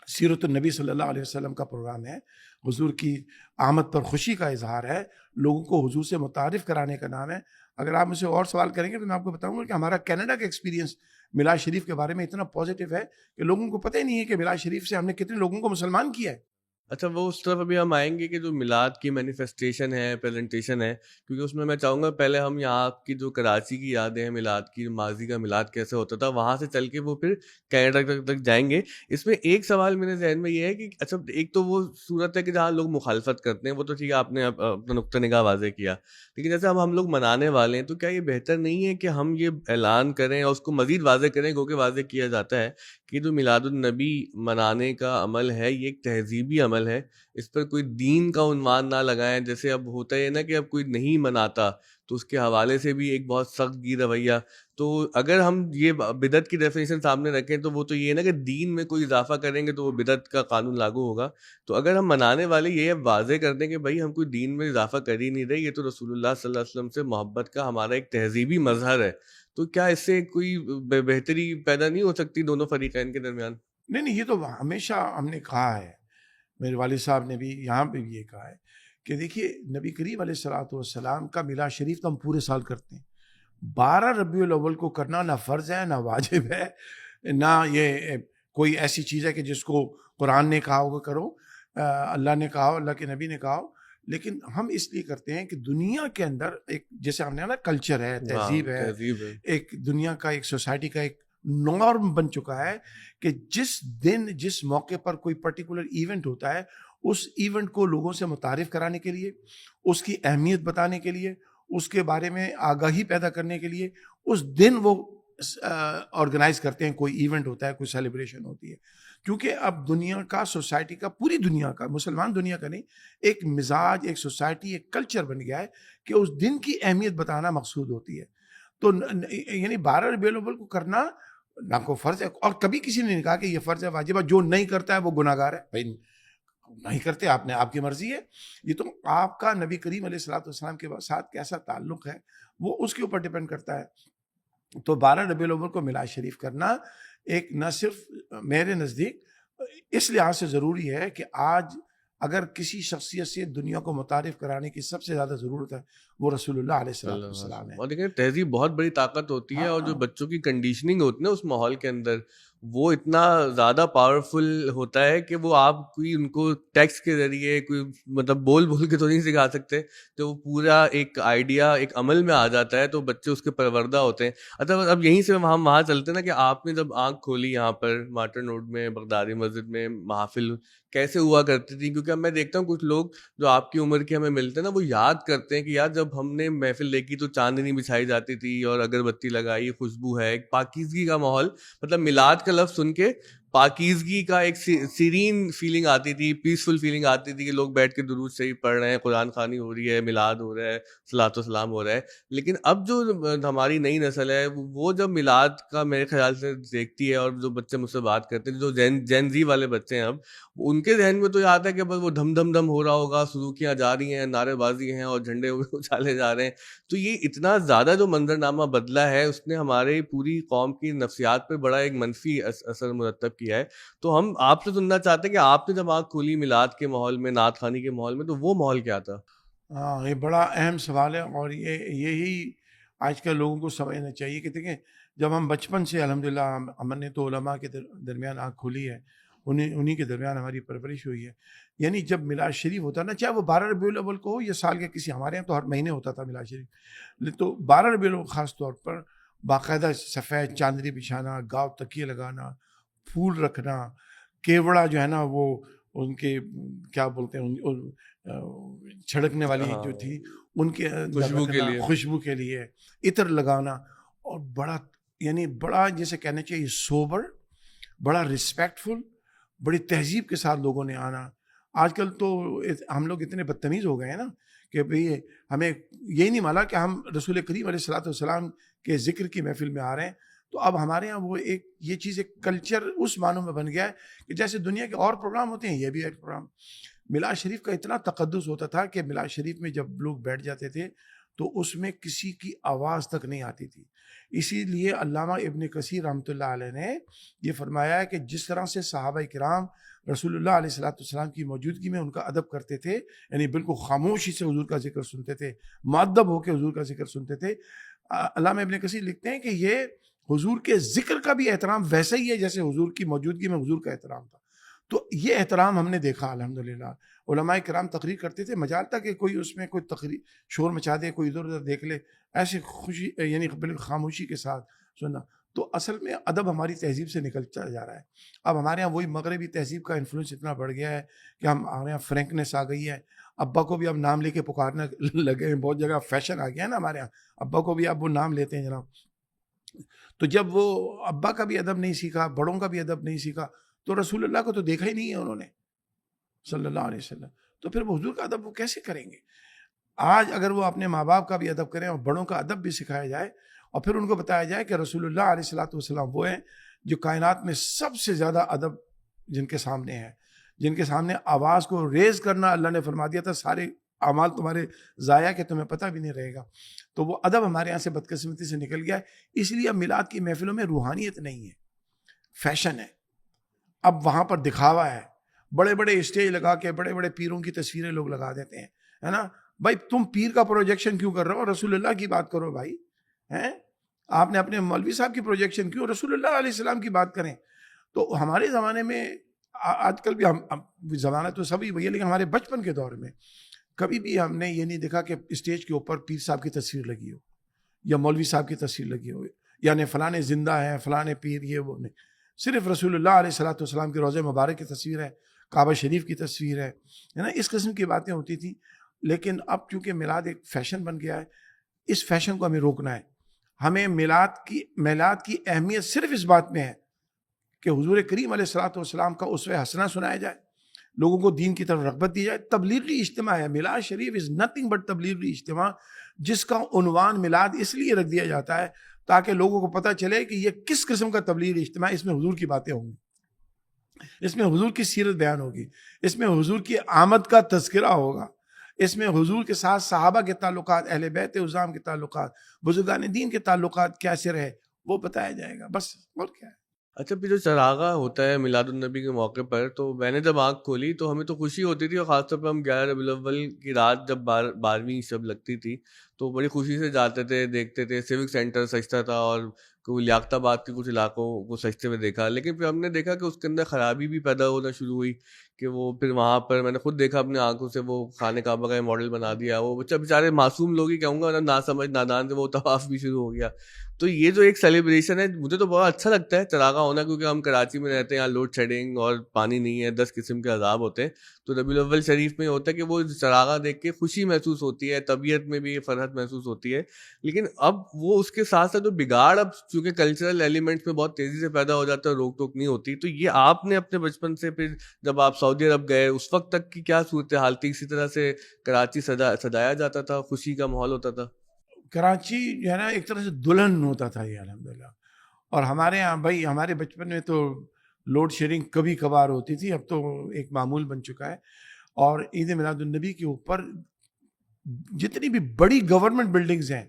سیرت النبی صلی اللہ علیہ وسلم کا پروگرام ہے، حضور کی آمد پر خوشی کا اظہار ہے، لوگوں کو حضور سے متعارف کرانے کا نام ہے. اگر آپ مجھ سے اور سوال کریں گے تو میں آپ کو بتاؤں گا کہ ہمارا کینیڈا کا ایکسپیرینس میلاد شریف کے بارے میں اتنا پازیٹیو ہے کہ لوگوں کو پتہ ہی نہیں ہے کہ میلاد شریف سے ہم نے کتنے لوگوں کو مسلمان کیا ہے. اچھا، وہ اس طرف ابھی ہم آئیں گے کہ جو میلاد کی مینیفیسٹیشن ہے، پریزنٹیشن ہے، کیونکہ اس میں میں چاہوں گا پہلے ہم یہاں کی جو کراچی کی یادیں ہیں میلاد کی، ماضی کا میلاد کیسے ہوتا تھا، وہاں سے چل کے وہ پھر کینیڈا تک جائیں گے. اس میں ایک سوال میرے ذہن میں یہ ہے کہ اچھا ایک تو وہ صورت ہے کہ جہاں لوگ مخالفت کرتے ہیں، وہ تو ٹھیک ہے، آپ نے اپنا نقطہ نگاہ واضح کیا، لیکن جیسے ہم لوگ منانے والے ہیں تو کیا یہ بہتر نہیں ہے کہ ہم یہ اعلان کریں اور اس کو مزید واضح کریں، کیونکہ واضح کیا جاتا ہے کہ جو میلاد النبی منانے کا عمل ہے یہ ایک تہذیبی عمل ہے، اس پر کوئی دین کا عنوان نہ لگائیں. جیسے اب ہوتا ہے نا کہ اب کوئی نہیں مناتا تو اس کے حوالے سے بھی ایک بہت سخت گیر رویہ. تو اگر ہم یہ بدعت کی ڈیفینیشن سامنے رکھیں تو وہ تو یہ ہے نا کہ دین میں کوئی اضافہ کریں گے تو وہ بدعت کا قانون لاگو ہوگا. تو اگر ہم منانے والے یہ واضح کر دیں کہ بھائی ہم کوئی دین میں اضافہ کر ہی نہیں رہے، یہ تو رسول اللہ صلی اللہ علیہ وسلم سے محبت کا ہمارا ایک تہذیبی مظہر ہے، تو کیا اس سے کوئی بہتری پیدا نہیں ہو سکتی دونوں فریقین کے درمیان؟ نہیں، یہ تو ہمیشہ ہم نے کہا ہے، میرے والد صاحب نے بھی یہاں پہ بھی یہ کہا ہے کہ دیکھیے نبی کریم علیہ الصلوۃ والسلام کا میلاد شریف تو ہم پورے سال کرتے ہیں. 12 ربیع الاول کو کرنا نہ فرض ہے، نہ واجب ہے، نہ یہ کوئی ایسی چیز ہے کہ جس کو قرآن نے کہا ہوگا کرو، اللہ نے کہا ہو، اللہ کے نبی نے کہا ہو. لیکن ہم اس لیے کرتے ہیں کہ دنیا کے اندر ایک جیسے ہم نے نا کلچر ہے، تہذیب ہے، ایک دنیا کا ایک سوسائٹی کا ایک نارم بن چکا ہے کہ جس دن جس موقع پر کوئی پرٹیکولر ایونٹ ہوتا ہے اس ایونٹ کو لوگوں سے متعارف کرانے کے لیے، اس کی اہمیت بتانے کے لیے، اس کے بارے میں آگاہی پیدا کرنے کے لیے اس دن وہ آرگنائز کرتے ہیں. کوئی ایونٹ ہوتا ہے، کوئی سیلیبریشن ہوتی ہے، کیونکہ اب دنیا کا، سوسائٹی کا، پوری دنیا کا، مسلمان دنیا کا نہیں، ایک مزاج، ایک سوسائٹی، ایک کلچر بن گیا ہے کہ اس دن کی اہمیت بتانا مقصود ہوتی ہے. تو یعنی 12 ربیع الاول کو کرنا نہ کو فرض ہے، اور کبھی کسی نے نہیں کہا کہ یہ فرض ہے، واجب ہے، جو نہیں کرتا ہے وہ گناہ گار ہے. بھائی نہیں کرتے، آپ نے، آپ کی مرضی ہے. یہ تو آپ کا نبی کریم علیہ الصلوۃ والسلام کے ساتھ کیسا تعلق ہے وہ اس کے اوپر ڈیپینڈ کرتا ہے. تو 12 ربیع الاول کو میلاد شریف کرنا ایک نہ صرف میرے نزدیک اس لحاظ سے ضروری ہے کہ آج اگر کسی شخصیت سے دنیا کو متعارف کرانے کی سب سے زیادہ ضرورت ہے وہ رسول اللہ علیہ السلام ہے. اور دیکھیں تہذیب بہت بڑی طاقت ہوتی ہے، اور جو بچوں کی کنڈیشننگ ہوتی ہے نا اس ماحول کے اندر، وہ اتنا زیادہ پاورفل ہوتا ہے کہ وہ آپ کوئی ان کو ٹیکسٹ کے ذریعے کوئی مطلب بول کے تو نہیں سکھا سکتے، تو وہ پورا ایک آئیڈیا ایک عمل میں آ جاتا ہے، تو بچے اس کے پروردہ ہوتے ہیں. اچھا اب یہیں سے ہم وہاں چلتے ہیں نا کہ آپ نے جب آنکھ کھولی یہاں پر مارٹن روڈ میں بغدادی مسجد میں محافل کیسے ہوا کرتی تھی، کیونکہ اب میں دیکھتا ہوں کچھ لوگ جو آپ کی عمر کے ہمیں ملتے ہیں نا وہ یاد کرتے ہیں کہ یار جب ہم نے محفل دیکھی تو چاندنی بچھائی جاتی تھی اور اگربتی لگائی، خوشبو ہے، ایک پاکیزگی کا ماحول، مطلب میلاد کا لفظ سن کے پاکیزگی کا ایک سیرین فیلنگ آتی تھی، پیسفل فیلنگ آتی تھی کہ لوگ بیٹھ کے درود شریف پڑھ رہے ہیں، قرآن خوانی ہو رہی ہے، میلاد ہو رہا ہے، صلاۃ و سلام ہو رہا ہے. لیکن اب جو ہماری نئی نسل ہے وہ جب میلاد کا میرے خیال سے دیکھتی ہے، اور جو بچے مجھ سے بات کرتے ہیں جو جین زی والے بچے ہیں اب، ان کے ذہن میں تو یہ آتا ہے کہ بس وہ دھم دھم دھم ہو رہا ہوگا، سلوکیاں جا رہی ہیں، نعرے بازی ہیں اور جھنڈے اچھالے جا رہے ہیں. تو یہ اتنا زیادہ جو منظرنامہ بدلا ہے اس نے ہمارے پوری قوم کی نفسیات پہ بڑا ایک منفی اثر مرتب کیا ہے. تو ہم آپ سے سننا چاہتے ہیں کہ آپ نے جب آنکھ کھولی میلاد کے ماحول میں، نعت خوانی کے ماحول میں، تو وہ ماحول کیا تھا؟ ہاں، یہ بڑا اہم سوال ہے، اور یہی آج کل لوگوں کو سمجھنا چاہیے کہ دیکھیں جب ہم بچپن سے الحمدللہ ہم نے تو علماء کے درمیان آنکھ کھولی ہے، انہی کے درمیان ہماری پرورش ہوئی ہے. یعنی جب میلاد شریف ہوتا نا، چاہے وہ 12 ربیع الاول کو ہو یا سال کے کسی، ہمارے یہاں تو ہر مہینے ہوتا تھا میلاد شریف، تو 12 ربیع الاول خاص طور پر باقاعدہ سفید چاندنی بچھانا، گاؤ تکیے لگانا، پھول رکھنا، کیوڑا جو ہے نا وہ ان کے کیا بولتے ہیں چھڑکنے والی جو تھی ان کے خوشبو کے لیے، خوشبو کے لیے عطر لگانا، اور بڑا یعنی بڑا جیسے کہنا چاہیے سوبر، بڑا ریسپیکٹفل، بڑی تہذیب کے ساتھ لوگوں نے آنا. آج کل تو ہم لوگ اتنے بدتمیز ہو گئے ہیں نا کہ بھئی ہمیں یہی نہیں مانا کہ ہم رسول کریم علیہ الصلوۃ والسلام کے ذکر کی محفل میں آ رہے ہیں. تو اب ہمارے ہاں وہ یہ چیز ایک کلچر اس معنوں میں بن گیا ہے کہ جیسے دنیا کے اور پروگرام ہوتے ہیں یہ بھی ایک پروگرام. میلاد شریف کا اتنا تقدس ہوتا تھا کہ میلاد شریف میں جب لوگ بیٹھ جاتے تھے تو اس میں کسی کی آواز تک نہیں آتی تھی. اسی لیے علامہ ابن کثیر رحمۃ اللہ علیہ نے یہ فرمایا ہے کہ جس طرح سے صحابہ کرام رسول اللہ علیہ الصلوۃ والسلام کی موجودگی میں ان کا ادب کرتے تھے، یعنی بالکل خاموشی سے حضور کا ذکر سنتے تھے، مؤدب ہو کے حضور کا ذکر سنتے تھے. علامہ ابن کثیر لکھتے ہیں کہ یہ حضور کے ذکر کا بھی احترام ویسا ہی ہے جیسے حضور کی موجودگی میں حضور کا احترام تھا. تو یہ احترام ہم نے دیکھا الحمدللہ. علماء کرام تقریر کرتے تھے، مجال تھا کہ کوئی اس میں کوئی تقریر شور مچا دے، کوئی ادھر ادھر دیکھ لے، ایسے خوشی یعنی بالکل خاموشی کے ساتھ سننا. تو اصل میں ادب ہماری تہذیب سے نکلتا جا رہا ہے. اب ہمارے یہاں وہی مغربی تہذیب کا انفلوئنس اتنا بڑھ گیا ہے کہ ہمارے یہاں فرینکنیس آ گئی ہے. ابا کو بھی اب نام لے کے پکارنے لگے ہیں، بہت جگہ فیشن آ گیا ہے نا ہمارے یہاں، ابا کو بھی اب وہ نام لیتے ہیں جناب. تو جب وہ ابا کا بھی ادب نہیں سیکھا، بڑوں کا بھی ادب نہیں سیکھا، تو رسول اللہ کو تو دیکھا ہی نہیں ہے انہوں نے صلی اللہ علیہ وسلم، تو پھر وہ حضور کا ادب وہ کیسے کریں گے؟ آج اگر وہ اپنے ماں باپ کا بھی ادب کریں اور بڑوں کا ادب بھی سکھایا جائے اور پھر ان کو بتایا جائے کہ رسول اللہ علیہ الصلوۃ والسلام وہ ہیں جو کائنات میں سب سے زیادہ ادب جن کے سامنے ہے، جن کے سامنے آواز کو ریز کرنا اللہ نے فرما دیا تھا سارے اعمال تمہارے ضائع کہ تمہیں پتہ بھی نہیں رہے گا. تو وہ ادب ہمارے یہاں سے بدقسمتی سے نکل گیا ہے. اس لیے اب میلاد کی محفلوں میں روحانیت نہیں ہے، فیشن ہے. اب وہاں پر دکھاوا ہے، بڑے بڑے اسٹیج لگا کے بڑے بڑے پیروں کی تصویریں لوگ لگا دیتے ہیں، ہے نا. بھائی تم پیر کا پروجیکشن کیوں کر رہے ہو؟ رسول اللہ کی بات کرو بھائی. ہیں آپ نے اپنے مولوی صاحب کی پروجیکشن کیوں؟ رسول اللہ علیہ السلام کی بات کریں. تو ہمارے زمانے میں آج کل بھی زمانہ تو سبھی وہی ہے، لیکن ہمارے بچپن کے دور میں کبھی بھی ہم نے یہ نہیں دیکھا کہ اسٹیج کے اوپر پیر صاحب کی تصویر لگی ہو یا مولوی صاحب کی تصویر لگی ہو، یعنی فلاں زندہ ہے، فلاں پیر، یہ وہ نہیں. صرف رسول اللہ علیہ الصلوۃ والسلام کے روضہ مبارک کی تصویر ہے، کعبہ شریف کی تصویر ہے نا. اس قسم کی باتیں ہوتی تھیں. لیکن اب چونکہ میلاد ایک فیشن بن گیا ہے، اس فیشن کو ہمیں روکنا ہے. ہمیں میلاد کی اہمیت صرف اس بات میں ہے کہ حضور کریم علیہ الصلوۃ والسلام کا اسوہ حسنہ سنایا جائے، لوگوں کو دین کی طرف رغبت دی جائے. تبلیغی اجتماع ہے میلاد شریف، از نتھنگ بٹ تبلیغی اجتماع، جس کا عنوان میلاد اس لیے رکھ دیا جاتا ہے تاکہ لوگوں کو پتہ چلے کہ یہ کس قسم کا تبلیغی اجتماع ہے. اس میں حضور کی باتیں ہوں گی، اس میں حضور کی سیرت بیان ہوگی، اس میں حضور کی آمد کا تذکرہ ہوگا، اس میں حضور کے ساتھ صحابہ کے تعلقات، اہل بیت عظام کے تعلقات، بزرگان دین کے تعلقات کیسے رہے وہ بتایا جائے گا. بس اور کیا ہے. اچھا پھر جو چراغاں ہوتا ہے میلاد النبی کے موقع پر، تو میں نے جب آنکھ کھولی تو ہمیں تو خوشی ہوتی تھی، اور خاص طور پہ ہم 11 ربیع الاول کی رات جب 12ویں شب لگتی تھی تو بڑی خوشی سے جاتے تھے، دیکھتے تھے. سیوک سینٹر سجتا تھا اور کوئی لیاقت آباد کے کچھ علاقوں کو سجتے ہوئے دیکھا. لیکن پھر ہم نے دیکھا کہ اس کے اندر خرابی بھی پیدا ہونا شروع ہوئی کہ وہ پھر وہاں پر میں نے خود دیکھا اپنے آنکھوں سے، وہ خانہ کعبہ کا ماڈل بنا دیا. وہ بچہ بیچارے معصوم لوگ ہی کہوں گا، نا سمجھ نادان سے وہ طواف بھی شروع ہو گیا. تو یہ جو ایک سیلیبریشن ہے مجھے تو بہت اچھا لگتا ہے چراغاں ہونا، کیونکہ ہم کراچی میں رہتے ہیں، یہاں لوڈ شیڈنگ اور پانی نہیں ہے، 10 قسم کے عذاب ہوتے ہیں. تو ربیع الاول شریف میں ہوتا ہے کہ وہ چراغاں دیکھ کے خوشی محسوس ہوتی ہے، طبیعت میں بھی فرحت محسوس ہوتی ہے. لیکن اب وہ اس کے ساتھ ساتھ جو بگاڑ اب چونکہ کلچرل ایلیمنٹس میں بہت تیزی سے پیدا ہو جاتا ہے، روک ٹوک نہیں ہوتی. تو یہ آپ نے اپنے بچپن سے پھر جب آپ سعودی عرب گئے اس وقت تک کی کیا صورتحال تھی؟ اسی طرح سے کراچی سجایا جاتا تھا، خوشی کا ماحول ہوتا تھا؟ کراچی جو ہے نا ایک طرح سے دلہن ہوتا تھا یہ الحمدللہ. اور ہمارے یہاں بھائی ہمارے بچپن میں تو لوڈ شیڈنگ کبھی کبھار ہوتی تھی، اب تو ایک معمول بن چکا ہے. اور عید میلاد النبی کے اوپر جتنی بھی بڑی گورنمنٹ بلڈنگز ہیں،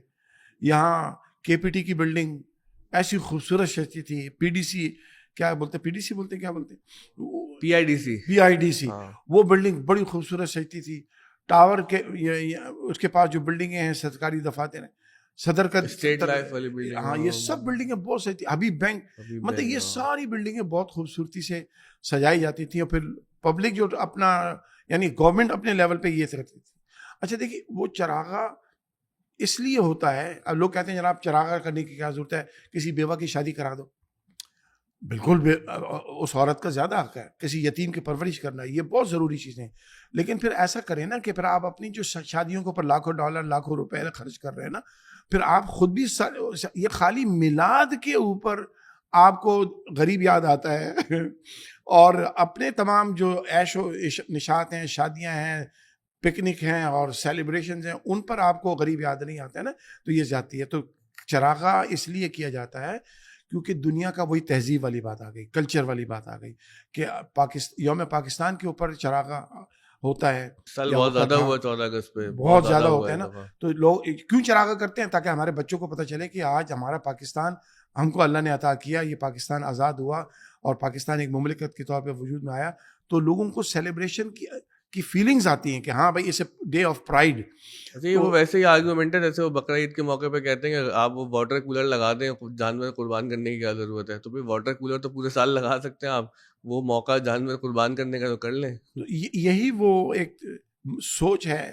یہاں کے پی ٹی کی بلڈنگ ایسی خوبصورت سجتی تھی، پی ڈی سی کیا بولتے، پی ڈی سی بولتے کیا بولتے، پی آئی ڈی سی، وہ بلڈنگ بڑی خوبصورت سجتی تھی. ٹاور کے اس کے پاس جو بلڈنگیں ہیں سرکاری دفاتر ہیں صدر کا اسٹیٹ لائف والی بلڈنگ. ہاں یہ سب بلڈنگیں بہت سی تھی. حبیب بینک, مطلب یہ ساری بلڈنگیں بہت خوبصورتی سے سجائی جاتی تھیں, اور پھر پبلک جو اپنا یعنی گورنمنٹ اپنے لیول پہ یہ رکھتی تھی. اچھا دیکھیے وہ چراغا اس لیے ہوتا ہے, اب لوگ کہتے ہیں جناب چراغا کرنے کی کیا ضرورت ہے, کسی بیوہ کی شادی کرا دو. بالکل اس عورت کا زیادہ حق ہے, کسی یتیم کی پرورش کرنا, یہ بہت ضروری چیزیں ہیں. لیکن پھر ایسا کریں نا کہ پھر آپ اپنی جو شادیوں کے اوپر لاکھوں ڈالر لاکھوں روپے خرچ کر رہے ہیں نا, پھر آپ خود بھی یہ خالی میلاد کے اوپر آپ کو غریب یاد آتا ہے اور اپنے تمام جو عیش و نشاط ہیں, شادیاں ہیں, پکنک ہیں اور سیلیبریشنز ہیں, ان پر آپ کو غریب یاد نہیں آتا ہے نا, تو یہ زیادتی ہے. تو چراغا اس لیے کیا جاتا ہے کیونکہ دنیا کا وہی تہذیب والی بات آ گئی, کلچر والی بات آ گئی کہ یوم پاکستان کے اوپر چراغا ہوتا ہے. سال بہت زیادہ ہوا 14 اگست پہ, بہت زیادہ ہوتا ہے نا. تو لوگ کیوں چراغا کرتے ہیں؟ تاکہ ہمارے بچوں کو پتہ چلے کہ آج ہمارا پاکستان ہم کو اللہ نے عطا کیا, یہ پاکستان آزاد ہوا اور پاکستان ایک مملکت کے طور پہ وجود میں آیا. تو لوگوں کو سیلیبریشن کی فیلنگز آتی ہیں کہ ہاں بھائی اسے ڈے آف پرائڈ. وہ ویسے ہی آرگومنٹ ہے جیسے وہ بقرعید کے موقع پہ کہتے ہیں کہ آپ وہ واٹر کولر لگا دیں, جانور قربان کرنے کی کیا ضرورت ہے. تو پھر واٹر کولر تو پورے سال لگا سکتے ہیں آپ, وہ موقع جانور قربان کرنے کا تو کر لیں. یہی وہ ایک سوچ ہے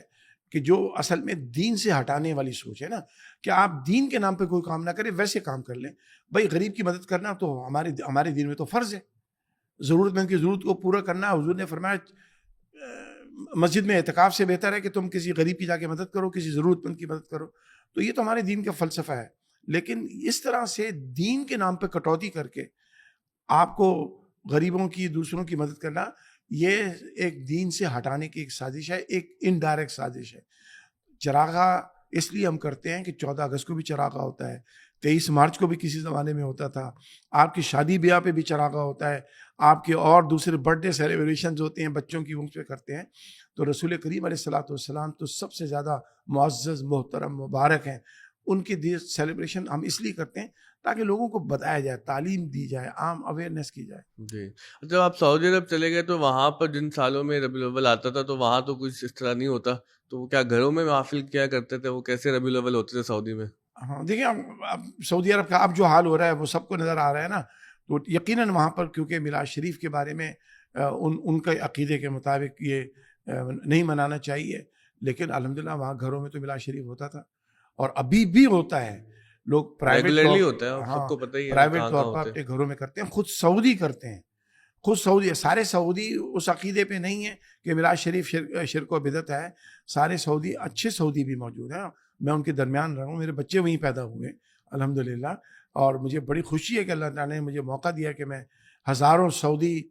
کہ جو اصل میں دین سے ہٹانے والی سوچ ہے نا, کہ آپ دین کے نام پہ کوئی کام نہ کریں, ویسے کام کر لیں. بھائی غریب کی مدد کرنا تو ہمارے دین میں تو فرض ہے, ضرورت مند کی ضرورت کو پورا کرنا. حضور نے فرمایا مسجد میں اعتکاف سے بہتر ہے کہ تم کسی غریب کی جا کے مدد کرو, کسی ضرورت مند کی مدد کرو. تو یہ تو ہمارے دین کا فلسفہ ہے. لیکن اس طرح سے دین کے نام پہ کٹوتی کر کے آپ کو غریبوں کی, دوسروں کی مدد کرنا, یہ ایک دین سے ہٹانے کی ایک سازش ہے, ایک انڈائریکٹ سازش ہے. چراغا اس لیے ہم کرتے ہیں کہ 14 اگست کو بھی چراغا ہوتا ہے, 23 مارچ کو بھی کسی زمانے میں ہوتا تھا, آپ کی شادی بیاہ پہ بھی چراغا ہوتا ہے, آپ کے اور دوسرے برتھ ڈے سیلیبریشنز ہوتے ہیں بچوں کی وہ پہ کرتے ہیں. تو رسول کریم علیہ الصلوۃ والسلام تو سب سے زیادہ معزز, محترم, مبارک ہیں. ان کے سیلیبریشن ہم اس لیے کرتے ہیں تاکہ لوگوں کو بتایا جائے, تعلیم دی جائے, عام اویئرنیس کی جائے. جی. جب آپ سعودی عرب چلے گئے تو وہاں پر جن سالوں میں ربیع الاول آتا تھا تو وہاں تو کچھ اس طرح نہیں ہوتا, تو وہ کیا گھروں میں محافل کیا کرتے تھے, وہ کیسے ربیع الاول ہوتے تھے سعودی میں؟ ہاں دیکھیں اب سعودی عرب کا اب جو حال ہو رہا ہے وہ سب کو نظر آ رہا ہے نا. تو یقیناً وہاں پر کیونکہ میلاد شریف کے بارے میں ان کے عقیدے کے مطابق یہ نہیں منانا چاہیے, لیکن الحمدللہ وہاں گھروں میں تو میلاد شریف ہوتا تھا اور ابھی بھی ہوتا ہے. لوگ ریگولرلی ہوتا ہے, سب کو پتہ ہی ہے, پرائیویٹ طور پر اپنے گھروں میں کرتے ہیں. خود سعودی کرتے ہیں, خود سعودی, سارے سعودی اس عقیدے پہ نہیں ہے کہ میلاد شریف شرک و بدعت ہے. سارے سعودی, اچھے سعودی بھی موجود ہیں, میں ان کے درمیان رہا ہوں, میرے بچے وہیں پیدا ہوئے الحمدللہ, اور مجھے بڑی خوشی ہے کہ اللہ تعالیٰ نے مجھے موقع دیا کہ میں ہزاروں سعودی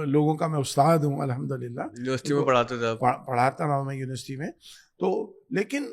لوگوں کا میں استاد ہوں الحمدللہ. یونیورسٹی میں پڑھاتے تھے, پڑھاتا رہا ہوں میں یونیورسٹی میں. تو لیکن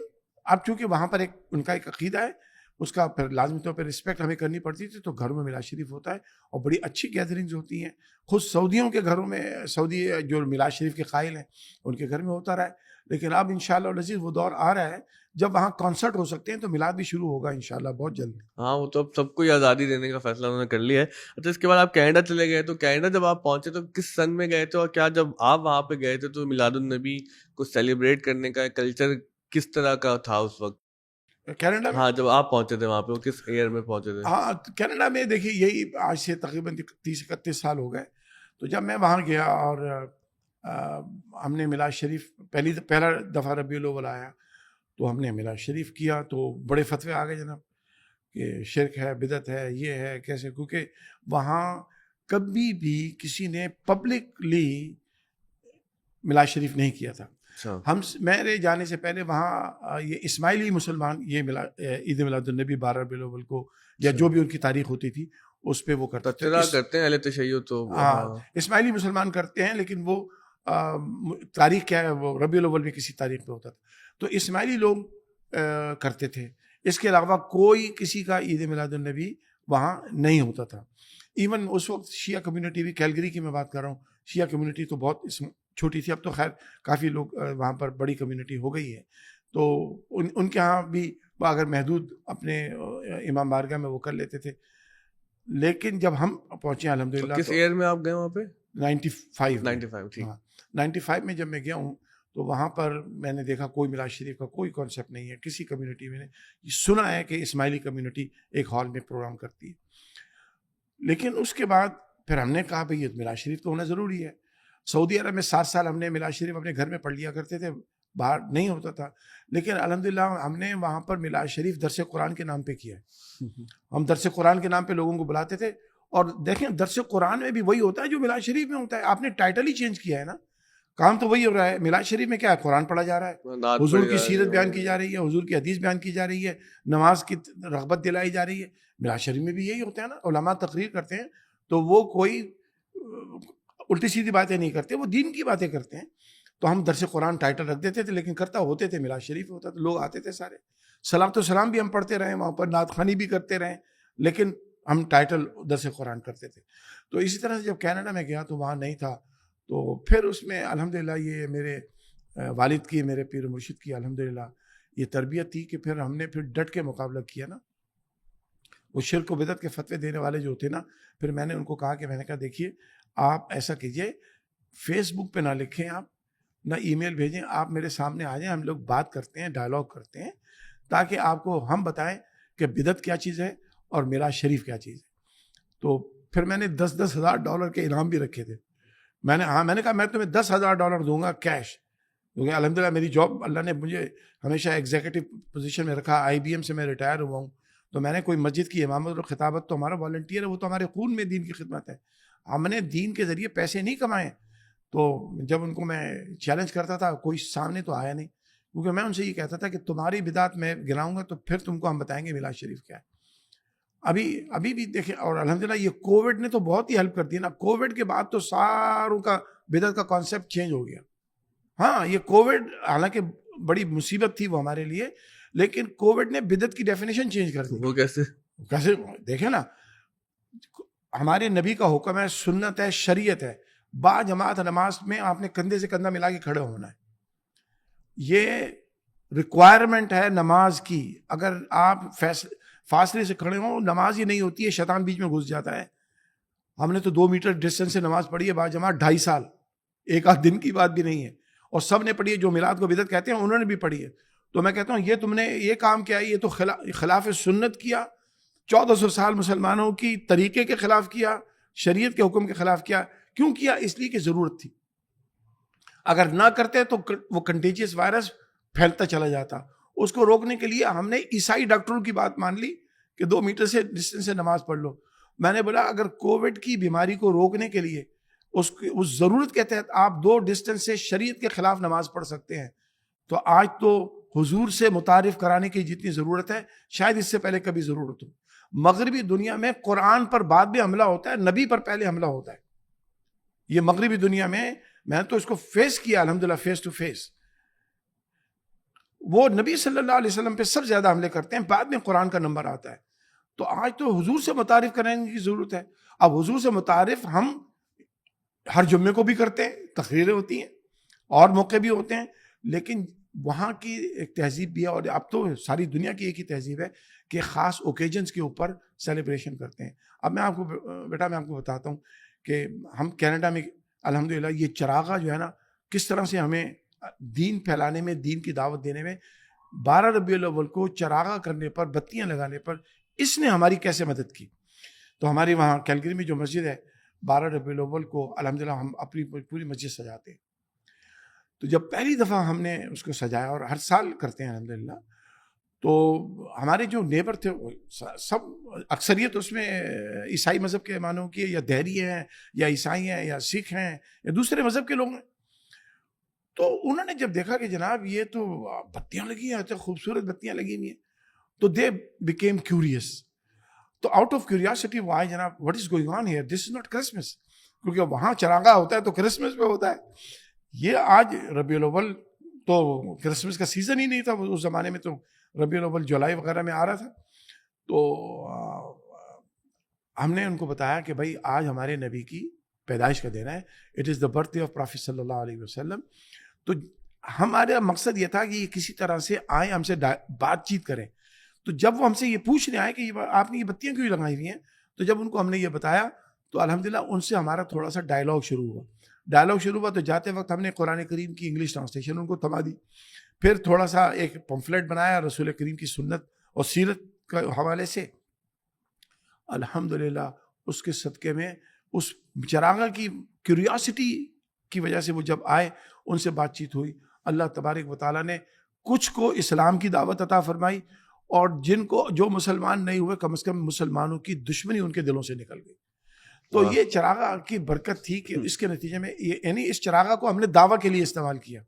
اب چونکہ وہاں پر ان کا ایک عقیدہ ہے, اس کا پھر لازمی طور پہ رسپیکٹ ہمیں کرنی پڑتی تھی. تو گھروں میں میلاد شریف ہوتا ہے اور بڑی اچھی گیدرنگز ہوتی ہیں. خود سعودیوں کے گھروں میں, سعودی جو میلاد شریف کے قائل ہیں ان کے گھر میں ہوتا رہا ہے. لیکن اب انشاءاللہ العزیز وہ دور آ رہا ہے جب وہاں کانسرٹ ہو سکتے ہیں, تو میلاد بھی شروع ہوگا انشاءاللہ بہت جلد. ہاں وہ تو اب سب کو آزادی دینے کا فیصلہ انہوں نے کر لیا ہے. اچھا اس کے بعد آپ کینیڈا چلے گئے, تو کینیڈا جب آپ پہنچے تو کس سن میں گئے تھے, اور کیا جب آپ وہاں پہ گئے تھے تو میلاد النبی کو سیلیبریٹ کرنے کا کلچر کس طرح کا تھا اس وقت کینیڈا میں؟ ہاں جب آپ پہنچے تھے وہاں پہ, وہ کس ایئر میں پہنچے تھے؟ ہاں کینیڈا میں دیکھیے یہی آج سے تقریباً 30-31 سال ہو گئے. تو جب میں وہاں گیا اور ہم نے میلاد شریف پہلا دفعہ ربیع الاول آیا تو ہم نے میلاد شریف کیا, تو بڑے فتوے آ گئے جناب کہ شرک ہے, بدعت ہے, یہ ہے, کیسے, کیونکہ وہاں کبھی بھی کسی نے پبلکلی میلاد شریف نہیں کیا تھا. میرے جانے سے پہلے وہاں یہ اسماعیلی مسلمان یہ عید میلاد النبی 12 ربیع الاول کو یا جو بھی ان کی تاریخ ہوتی تھی اس پہ وہ کرتے ہیں اہل تشیع. تو ہاں اسماعیلی مسلمان کرتے ہیں, لیکن وہ تاریخ کیا ہے, وہ ربیع الاول میں کسی تاریخ پہ ہوتا تھا. تو اسماعیلی لوگ کرتے تھے. اس کے علاوہ کوئی کسی کا عید میلاد النبی وہاں نہیں ہوتا تھا. ایون اس وقت شیعہ کمیونٹی بھی, کیلگری کی میں بات کر رہا ہوں, شیعہ کمیونٹی تو بہت چھوٹی تھی, اب تو خیر کافی لوگ وہاں پر بڑی کمیونٹی ہو گئی ہے. تو ان کے ہاں بھی اگر محدود اپنے امام بارگاہ میں وہ کر لیتے تھے. لیکن جب ہم پہنچے الحمدللہ, کس ایئر میں آپ گئے وہاں پہ؟ 95. 95 ٹھیک. 95 میں جب میں گیا ہوں تو وہاں پر میں نے دیکھا کوئی میلاد شریف کا کوئی کانسیپٹ نہیں ہے کسی کمیونٹی میں نے سنا ہے کہ اسماعیلی کمیونٹی ایک ہال میں پروگرام کرتی ہے. لیکن اس کے بعد پھر ہم نے کہا بھئی میلاد شریف تو ہونا ضروری ہے. سعودی عرب میں 7 سال ہم نے میلاد شریف اپنے گھر میں پڑھ لیا کرتے تھے, باہر نہیں ہوتا تھا. لیکن الحمدللہ ہم نے وہاں پر میلاد شریف درس قرآن کے نام پہ کیا ہے. ہم درس قرآن کے نام پہ لوگوں کو بلاتے تھے, اور دیکھیں درس قرآن میں بھی وہی ہوتا ہے جو میلاد شریف میں ہوتا ہے. آپ نے ٹائٹل ہی چینج کیا ہے نا, کام تو وہی ہو رہا ہے. میلاد شریف میں کیا ہے, قرآن پڑھا جا رہا ہے, حضور کی سیرت بیان کی جا رہی ہے, حضور کی حدیث بیان کی جا رہی ہے, نماز کی رغبت دلائی جا رہی ہے. میلاد شریف میں بھی یہی ہوتا ہے نا. علماء تقریر کرتے ہیں تو وہ کوئی الٹی سیدھی باتیں نہیں کرتے, وہ دین کی باتیں کرتے ہیں. تو ہم درس قرآن ٹائٹل رکھ دیتے تھے, لیکن کرتا ہوتے تھے میلاد شریف ہوتا تھا. لوگ آتے تھے سارے, صلاۃ و سلام بھی ہم پڑھتے رہے وہاں پر, نعت خوانی بھی کرتے رہے, لیکن ہم ٹائٹل درس قرآن کرتے تھے. تو اسی طرح سے جب کینیڈا میں گیا تو وہاں نہیں تھا. تو پھر اس میں الحمدللہ یہ میرے والد کی, میرے پیر مرشد کی الحمدللہ یہ تربیت تھی کہ پھر ہم نے پھر ڈٹ کے مقابلہ کیا نا. وہ شرک و بدعت کے فتوے دینے والے جو تھے نا, پھر میں نے ان کو کہا کہ میں نے کہا دیکھیے آپ ایسا کیجئے, فیس بک پہ نہ لکھیں, آپ نہ ای میل بھیجیں, آپ میرے سامنے آ جائیں, ہم لوگ بات کرتے ہیں, ڈائلاگ کرتے ہیں, تاکہ آپ کو ہم بتائیں کہ بدعت کیا چیز ہے اور میلاد شریف کیا چیز ہے. تو پھر میں نے $10,000 کے انعام بھی رکھے تھے. میں نے کہا میں تمہیں $10,000 دوں گا کیش, کیونکہ الحمدللہ میری جاب اللہ نے مجھے ہمیشہ ایگزیکٹو پوزیشن میں رکھا. IBM سے میں ریٹائر ہوا ہوں, تو میں نے کوئی مسجد کی امامت اور خطابت تو ہمارا والنٹیئر ہے, وہ تو ہمارے خون میں دین کی خدمت ہے. ہم نے دین کے ذریعے پیسے نہیں کمائے. تو جب ان کو میں چیلنج کرتا تھا کوئی سامنے تو آیا نہیں, کیونکہ میں ان سے یہ کہتا تھا کہ تمہاری بدعت میں گراؤں گا تو پھر تم کو ہم بتائیں گے میلاد شریف کیا ہے. ابھی بھی دیکھیں, اور الحمدللہ یہ کووڈ نے تو بہت ہی ہیلپ کر دی نا. کووڈ کے بعد تو ساروں کا بدعت کا کانسیپٹ چینج ہو گیا. ہاں یہ کووڈ حالانکہ بڑی مصیبت تھی وہ ہمارے لیے, لیکن کووڈ نے بدعت کی ڈیفینیشن چینج کر دی. وہ کیسے دیکھیں نا, ہمارے نبی کا حکم ہے, سنت ہے, شریعت ہے, با جماعت نماز میں آپ نے کندھے سے کندھا ملا کے کھڑے ہونا ہے. یہ ریکوائرمنٹ ہے نماز کی. اگر آپ فاصلے سے کھڑے ہوں, نماز ہی نہیں ہوتی ہے, شیطان بیچ میں گھس جاتا ہے. ہم نے تو 2 میٹر ڈسٹینس سے نماز پڑھی ہے با جماعت 2.5 سال, ایک آدھ دن کی بات بھی نہیں ہے, اور سب نے پڑھی ہے. جو میلاد کو بدعت کہتے ہیں انہوں نے بھی پڑھی ہے. تو میں کہتا ہوں یہ تم نے یہ کام کیا, یہ تو خلاف سنت کیا, 1400 سال مسلمانوں کی طریقے کے خلاف کیا, شریعت کے حکم کے خلاف کیا. کیوں کیا؟ اس لیے کہ ضرورت تھی. اگر نہ کرتے تو وہ کنٹیجیس وائرس پھیلتا چلا جاتا. اس کو روکنے کے لیے ہم نے عیسائی ڈاکٹروں کی بات مان لی کہ 2 میٹر سے ڈسٹینس سے نماز پڑھ لو. میں نے بولا اگر کووڈ کی بیماری کو روکنے کے لیے اس ضرورت کے تحت آپ 2 ڈسٹینس سے شریعت کے خلاف نماز پڑھ سکتے ہیں, تو آج تو حضور سے متعارف کرانے کی جتنی ضرورت ہے شاید اس سے پہلے کبھی ضرورت ہو. مغربی دنیا میں قرآن پر بعد میں حملہ ہوتا ہے, نبی پر پہلے حملہ ہوتا ہے. یہ مغربی دنیا میں نے تو اس کو فیس کیا الحمدللہ, فیس ٹو فیس. وہ نبی صلی اللہ علیہ وسلم پہ سب زیادہ حملے کرتے ہیں, بعد میں قرآن کا نمبر آتا ہے. تو آج تو حضور سے متعارف کرانے کی ضرورت ہے. اب حضور سے متعارف ہم ہر جمعے کو بھی کرتے ہیں, تقریریں ہوتی ہیں اور موقع بھی ہوتے ہیں, لیکن وہاں کی ایک تہذیب بھی ہے, اور اب تو ساری دنیا کی ایک ہی تہذیب ہے کہ خاص اوکیجنز کے اوپر سیلیبریشن کرتے ہیں. اب میں آپ کو بتاتا ہوں کہ ہم کینیڈا میں الحمدللہ یہ چراغا جو ہے نا, کس طرح سے ہمیں دین پھیلانے میں, دین کی دعوت دینے میں, 12 ربیع الاول کو چراغا کرنے پر, بتیاں لگانے پر اس نے ہماری کیسے مدد کی. تو ہماری وہاں کیلگری میں جو مسجد ہے, 12 ربیع الاول کو الحمدللہ ہم اپنی پوری مسجد سجاتے ہیں. تو جب پہلی دفعہ ہم نے اس کو سجایا, اور ہر سال کرتے ہیں الحمدللہ, تو ہمارے جو نیبر تھے سب اکثریت اس میں عیسائی مذہب کے مانوں کی, یا دہری ہیں یا عیسائی ہیں یا سکھ ہیں یا دوسرے مذہب کے لوگ ہیں. تو انہوں نے جب دیکھا کہ جناب یہ تو بتیاں لگی ہیں, خوبصورت بتیاں لگی ہوئی ہیں, تو دے بیکیم کیوریس. تو آؤٹ آف کیوریاسٹی وہ آئے, جناب what is going on here, this is not Christmas, کیونکہ وہاں چراغا ہوتا ہے تو کرسمس پہ ہوتا ہے. یہ آج ربیع الاول تو کرسمس کا سیزن ہی نہیں تھا اس زمانے میں, تو ربیع الاول جولائی وغیرہ میں آ رہا تھا. تو ہم نے ان کو بتایا کہ بھائی آج ہمارے نبی کی پیدائش کا دن ہے, it is the birthday of prophet صلی اللہ علیہ وسلم. تو ہمارا مقصد یہ تھا کہ یہ کسی طرح سے آئیں, ہم سے بات چیت کریں. تو جب وہ ہم سے یہ پوچھنے آئے کہ آپ نے یہ بتیاں کیوں لگائی ہوئی ہیں, تو جب ان کو ہم نے یہ بتایا تو الحمدللہ ان سے ہمارا تھوڑا سا ڈائلاگ شروع ہوا. ڈائلاگ شروع ہوا تو جاتے وقت ہم نے قرآن کریم کی انگلش ٹرانسلیشن ان کو تھما دی، پھر تھوڑا سا ایک پمفلیٹ بنایا رسول کریم کی سنت اور سیرت کے حوالے سے. الحمدللہ اس کے صدقے میں اس چراغا کی کیوریاسٹی کی وجہ سے وہ جب آئے ان سے بات چیت ہوئی، اللہ تبارک و تعالیٰ نے کچھ کو اسلام کی دعوت عطا فرمائی، اور جن کو جو مسلمان نہیں ہوئے کم از کم مسلمانوں کی دشمنی ان کے دلوں سے نکل گئی. تو یہ چراغا کی برکت تھی کہ اس کے نتیجے میں یعنی اس چراغا کو ہم نے دعویٰ کے لیے استعمال کیا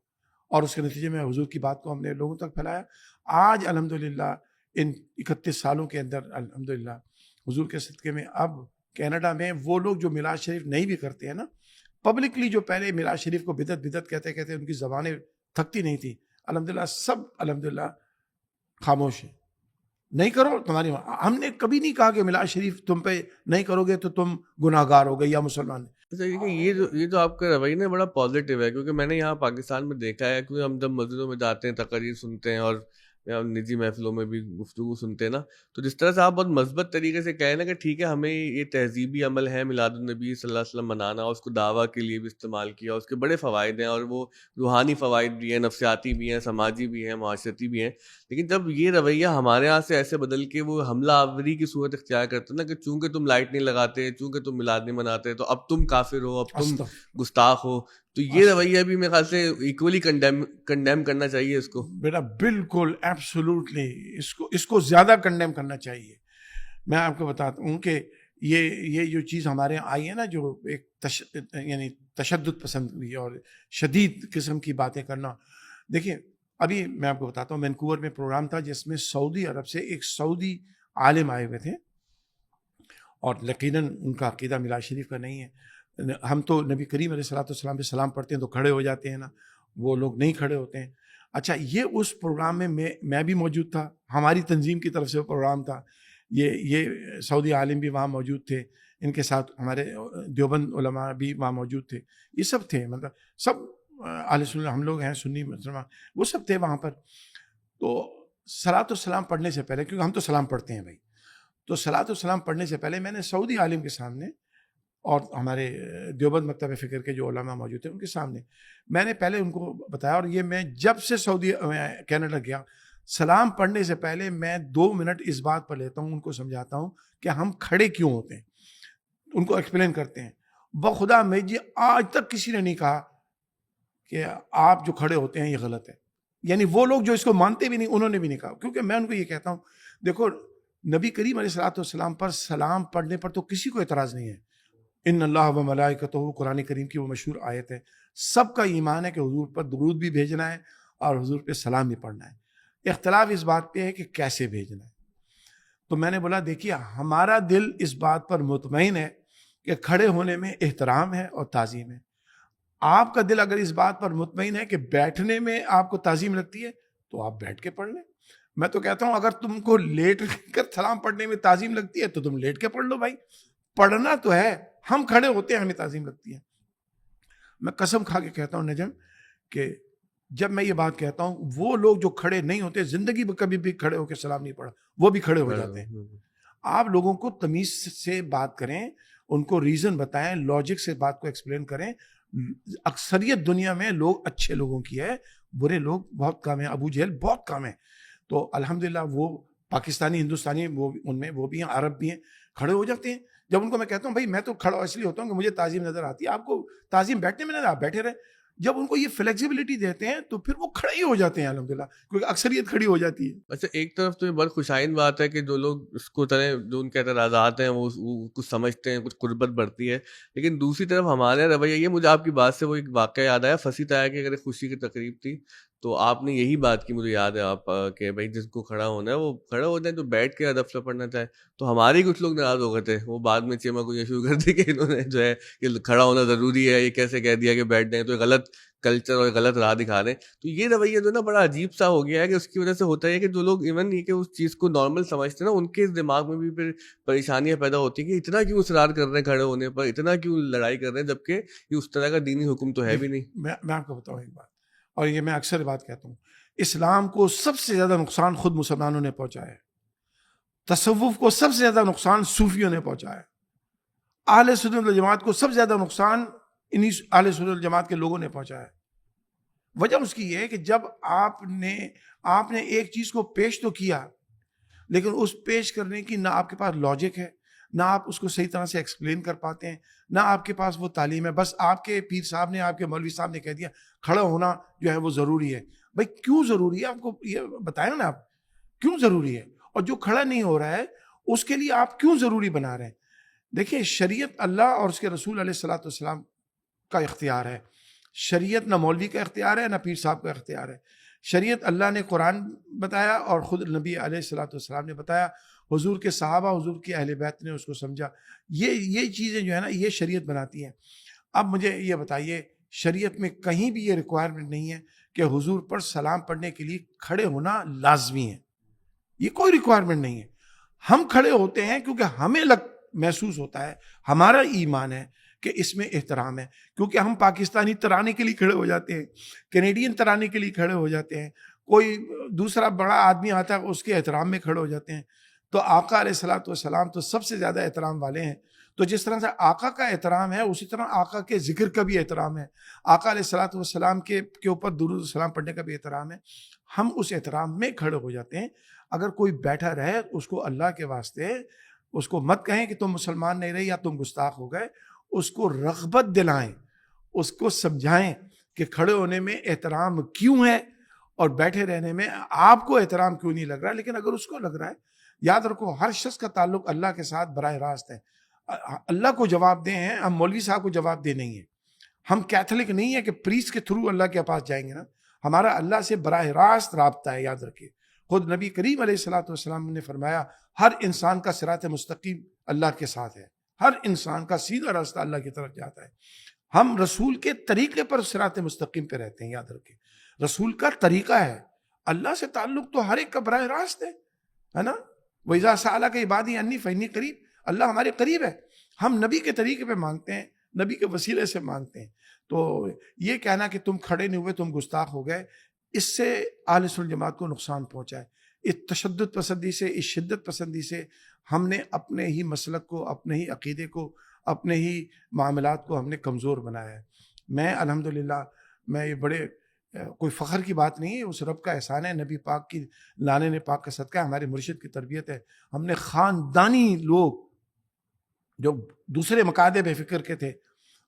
اور اس کے نتیجے میں حضور کی بات کو ہم نے لوگوں تک پھیلایا. آج الحمدللہ ان 31 سالوں کے اندر الحمدللہ حضور کے صدقے میں اب کینیڈا میں وہ لوگ جو میلاد شریف نہیں بھی کرتے ہیں نا، پبلکلی جو پہلے میلاد شریف کو بدعت کہتے ان کی زبانیں تھکتی نہیں تھی، الحمدللہ سب الحمدللہ خاموش ہیں. نہیں کرو تمہاری، ہم نے کبھی نہیں کہا کہ میلاد شریف تم پہ نہیں کرو گے تو تم گناہ گار ہو گئے یا مسلمان. یہ جو آپ کا رویہ نا بڑا پازیٹیو ہے، کیونکہ میں نے یہاں پاکستان میں دیکھا ہے، کیونکہ ہم جب مسجدوں میں جاتے ہیں تقریر سنتے ہیں اور نجی محفلوں میں بھی گفتگو سنتے ہیں نا، تو جس طرح سے آپ بہت مثبت طریقے سے کہیں نا کہ ٹھیک ہے ہمیں یہ تہذیبی عمل ہے میلاد النبی صلی اللہ علیہ وسلم منانا، اور اس کو دعویٰ کے لیے بھی استعمال کیا، اس کے بڑے فوائد ہیں اور وہ روحانی فوائد بھی ہیں، نفسیاتی بھی ہیں، سماجی بھی ہیں، معاشرتی بھی ہیں. لیکن جب یہ رویہ ہمارے یہاں سے ایسے بدل کے وہ حملہ آوری کی صورت اختیار کرتے ہیں نا کہ چونکہ تم لائٹ نہیں لگاتے، چونکہ تم میلاد نہیں مناتے تو اب تم کافر ہو، اب تم گستاخ ہو، تو یہ رویہ بھی میرے خیال سے ایکولی کنڈیم کرنا چاہیے اس کو. بیٹا بالکل ایبسولوٹلی اس کو زیادہ کنڈیم کرنا چاہیے. میں آپ کو بتاتا ہوں کہ یہ جو چیز ہمارے یہاں آئی ہے نا، جو ایک یعنی تشدد پسند ہوئی اور شدید قسم کی باتیں کرنا. دیکھیے ابھی میں آپ کو بتاتا ہوں، وینکوور میں پروگرام تھا جس میں سعودی عرب سے ایک سعودی عالم آئے ہوئے تھے، اور یقیناً ان کا عقیدہ میلاد شریف کا نہیں ہے. ہم تو نبی کریم علیہ الصلوۃ والسلام پہ سلام پڑھتے ہیں تو کھڑے ہو جاتے ہیں نا، وہ لوگ نہیں کھڑے ہوتے ہیں. اچھا یہ اس پروگرام میں بھی موجود تھا، ہماری تنظیم کی طرف سے وہ پروگرام تھا. یہ سعودی عالم بھی وہاں موجود تھے، ان کے ساتھ ہمارے دیوبند علماء بھی وہاں موجود تھے، یہ سب تھے، مطلب سب اہل سنت ہم لوگ ہیں، سنی مسلمان، وہ سب تھے وہاں پر. تو صلاۃ والسلام پڑھنے سے پہلے، کیونکہ ہم تو سلام پڑھتے ہیں بھائی، تو صلاۃ والسلام پڑھنے سے پہلے میں نے سعودی عالم کے سامنے اور ہمارے دیوبند مکتب فکر کے جو علماء موجود تھے ان کے سامنے میں نے پہلے ان کو بتایا. اور یہ میں جب سے کینیڈا گیا، سلام پڑھنے سے پہلے میں 2 منٹ اس بات پر لیتا ہوں، ان کو سمجھاتا ہوں کہ ہم کھڑے کیوں ہوتے ہیں، ان کو ایکسپلین کرتے ہیں. بخدا میں جی آج تک کسی نے نہیں کہا کہ آپ جو کھڑے ہوتے ہیں یہ غلط ہے. یعنی وہ لوگ جو اس کو مانتے بھی نہیں، انہوں نے بھی نہیں کہا، کیونکہ میں ان کو یہ کہتا ہوں دیکھو نبی کریم علیہ الصلوۃ والسلام پر سلام پڑھنے پر تو کسی کو اعتراض نہیں ہے. ان اللہ و ملائکتہ، قرآن کریم کی وہ مشہور آیت ہے، سب کا ایمان ہے کہ حضور پر درود بھی بھیجنا ہے اور حضور پہ سلام بھی پڑھنا ہے. اختلاف اس بات پہ ہے کہ کیسے بھیجنا ہے. تو میں نے بولا دیکھیے ہمارا دل اس بات پر مطمئن ہے کہ کھڑے ہونے میں احترام ہے اور تعظیم ہے. آپ کا دل اگر اس بات پر مطمئن ہے کہ بیٹھنے میں آپ کو تعظیم لگتی ہے تو آپ بیٹھ کے پڑھ لیں. میں تو کہتا ہوں اگر تم کو لیٹ کر سلام پڑھنے میں تعظیم لگتی ہے تو تم لیٹ کے پڑھ لو بھائی، پڑھنا تو ہے، ہم کھڑے ہوتے ہیں ہمیں تعظیم لگتی ہے. میں قسم کھا کے کہتا ہوں نجم کہ جب میں یہ بات کہتا ہوں وہ لوگ جو کھڑے نہیں ہوتے زندگی میں کبھی بھی کھڑے ہو کے سلام نہیں پڑھا، وہ بھی کھڑے ہو جاتے ہیں. آپ لوگوں کو تمیز سے بات کریں، ان کو ریزن بتائیں، لاجک سے بات کو ایکسپلین کریں. اکثریت دنیا میں لوگ اچھے لوگوں کی ہے، برے لوگ بہت کم ہیں، ابو جہل بہت کم ہیں. تو الحمدللہ وہ پاکستانی ہندوستانی وہ ان میں وہ بھی ہیں، عرب بھی ہیں، کھڑے ہو جاتے ہیں. جب ان کو میں کہتا ہوں بھائی میں تو کھڑا اس لیے ہوتا ہوں کہ مجھے تعظیم نظر آتی ہے، آپ کو تعظیم بیٹھنے میں نظر، آپ بیٹھے رہیں. جب ان کو یہ فلیکسیبلٹی دیتے ہیں تو پھر وہ کھڑے ہی ہو جاتے ہیں الحمدللہ، کیونکہ اکثریت کھڑی ہو جاتی ہے. اچھا ایک طرف تو یہ بہت خوشائن بات ہے کہ جو لوگ اس کو طرح جو ان کے اعتراضات ہیں وہ کچھ سمجھتے ہیں، کچھ قربت بڑھتی ہے. لیکن دوسری طرف ہمارے رویہ یہ، مجھے آپ کی بات سے وہ ایک واقعہ یاد آیا. پھنسی تایا کہ اگر خوشی کی تقریب تھی تو آپ نے یہی بات کی، مجھے یاد ہے آپ کہ بھائی جس کو کھڑا ہونا ہے وہ کھڑا ہو جائے، تو بیٹھ کے ادب سے پڑھنا چاہے. تو ہمارے کچھ لوگ ناراض ہو گئے تھے، وہ بعد میں چیما کو یہ شروع کر دی کہ انہوں نے جو ہے کہ کھڑا ہونا ضروری ہے، یہ کیسے کہہ دیا کہ بیٹھ جائیں، تو غلط کلچر اور غلط راہ دکھا رہے ہیں. تو یہ رویہ جو نا بڑا عجیب سا ہو گیا ہے کہ اس کی وجہ سے ہوتا ہے کہ جو لوگ ایون یہ کہ اس چیز کو نارمل سمجھتے ہیں نا، ان کے دماغ میں بھی پھر پریشانیاں پیدا ہوتی ہیں کہ اتنا کیوں اصرار کر رہے ہیں کھڑے ہونے پر، اتنا کیوں لڑائی کر رہے ہیں، جبکہ یہ اس طرح کا دینی حکم تو ہے بھی نہیں. میں آپ کو بتاؤں ایک بات، اور یہ میں اکثر بات کہتا ہوں، اسلام کو سب سے زیادہ نقصان خود مسلمانوں نے پہنچایا ہے. تصوف کو سب سے زیادہ نقصان صوفیوں نے پہنچایا ہے. اہل سنت والجماعت کو سب سے زیادہ نقصان انہی اہل سنت والجماعت کے لوگوں نے پہنچایا. وجہ اس کی یہ ہے کہ جب آپ نے ایک چیز کو پیش تو کیا، لیکن اس پیش کرنے کی نہ آپ کے پاس لاجک ہے، نہ آپ اس کو صحیح طرح سے ایکسپلین کر پاتے ہیں، نہ آپ کے پاس وہ تعلیم ہے. بس آپ کے پیر صاحب نے، آپ کے مولوی صاحب نے کہہ دیا کھڑا ہونا جو ہے وہ ضروری ہے. بھائی کیوں ضروری ہے؟ آپ کو یہ بتائیں نا، آپ کیوں ضروری ہے؟ اور جو کھڑا نہیں ہو رہا ہے اس کے لیے آپ کیوں ضروری بنا رہے ہیں؟ دیکھیں، شریعت اللہ اور اس کے رسول علیہ الصلوۃ والسلام کا اختیار ہے. شریعت نہ مولوی کا اختیار ہے، نہ پیر صاحب کا اختیار ہے. شریعت اللہ نے قرآن بتایا اور خود نبی علیہ الصلوۃ والسلام نے بتایا، حضور کے صحابہ، حضور کی اہل بیت نے اس کو سمجھا. یہ چیزیں جو ہے نا، یہ شریعت بناتی ہیں. اب مجھے یہ بتائیے، شریعت میں کہیں بھی یہ ریکوائرمنٹ نہیں ہے کہ حضور پر سلام پڑھنے کے لیے کھڑے ہونا لازمی ہے. یہ کوئی ریکوائرمنٹ نہیں ہے. ہم کھڑے ہوتے ہیں کیونکہ ہمیں محسوس ہوتا ہے، ہمارا ایمان ہے کہ اس میں احترام ہے. کیونکہ ہم پاکستانی ترانے کے لیے کھڑے ہو جاتے ہیں، کینیڈین ترانے کے لیے کھڑے ہو جاتے ہیں، کوئی دوسرا بڑا آدمی آتا ہے اس کے احترام میں کھڑے ہو جاتے ہیں. تو آقا علیہ الصلوۃ والسلام تو سب سے زیادہ احترام والے ہیں. تو جس طرح سے آقا کا احترام ہے، اسی طرح آقا کے ذکر کا بھی احترام ہے، آقا علیہ الصلوۃ والسلام کے اوپر درود السلام پڑھنے کا بھی احترام ہے. ہم اس احترام میں کھڑے ہو جاتے ہیں. اگر کوئی بیٹھا رہے اس کو اللہ کے واسطے اس کو مت کہیں کہ تم مسلمان نہیں رہے یا تم گستاخ ہو گئے. اس کو رغبت دلائیں، اس کو سمجھائیں کہ کھڑے ہونے میں احترام کیوں ہے اور بیٹھے رہنے میں آپ کو احترام کیوں نہیں لگ رہا. لیکن اگر اس کو لگ رہا ہے، یاد رکھو ہر شخص کا تعلق اللہ کے ساتھ براہ راست ہے. اللہ کو جواب دیں ہیں، ہم مولوی صاحب کو جواب دے نہیں ہیں. ہم کیتھولک نہیں ہے کہ پریسٹ کے تھرو اللہ کے پاس جائیں گے نا. ہمارا اللہ سے براہ راست رابطہ ہے. یاد رکھیے، خود نبی کریم علیہ الصلوۃ والسلام نے فرمایا ہر انسان کا صراط مستقیم اللہ کے ساتھ ہے. ہر انسان کا سیدھا راستہ اللہ کی طرف جاتا ہے. ہم رسول کے طریقے پر صراط مستقیم پہ رہتے ہیں. یاد رکھیں، رسول کا طریقہ ہے. اللہ سے تعلق تو ہر ایک کا براہ راست ہے نا. وَإِذَا سَأَلَكَ عِبَادِي عَنِّي فَإِنِّي قَرِيبٌ. اللہ ہمارے قریب ہے. ہم نبی کے طریقے پہ مانگتے ہیں، نبی کے وسیلے سے مانگتے ہیں. تو یہ کہنا کہ تم کھڑے نہیں ہوئے، تم گستاخ ہو گئے، اس سے اہل سنت جماعت کو نقصان پہنچا ہے. اس تشدد پسندی سے، اس شدت پسندی سے ہم نے اپنے ہی مسلک کو، اپنے ہی عقیدے کو، اپنے ہی معاملات کو ہم نے کمزور بنایا ہے. میں الحمدللہ، میں یہ بڑے کوئی فخر کی بات نہیں ہے، اس رب کا احسان ہے، نبی پاک کی لانے پاک کا صدقہ ہے، ہمارے مرشد کی تربیت ہے. ہم نے خاندانی لوگ جو دوسرے مقادب فکر کے تھے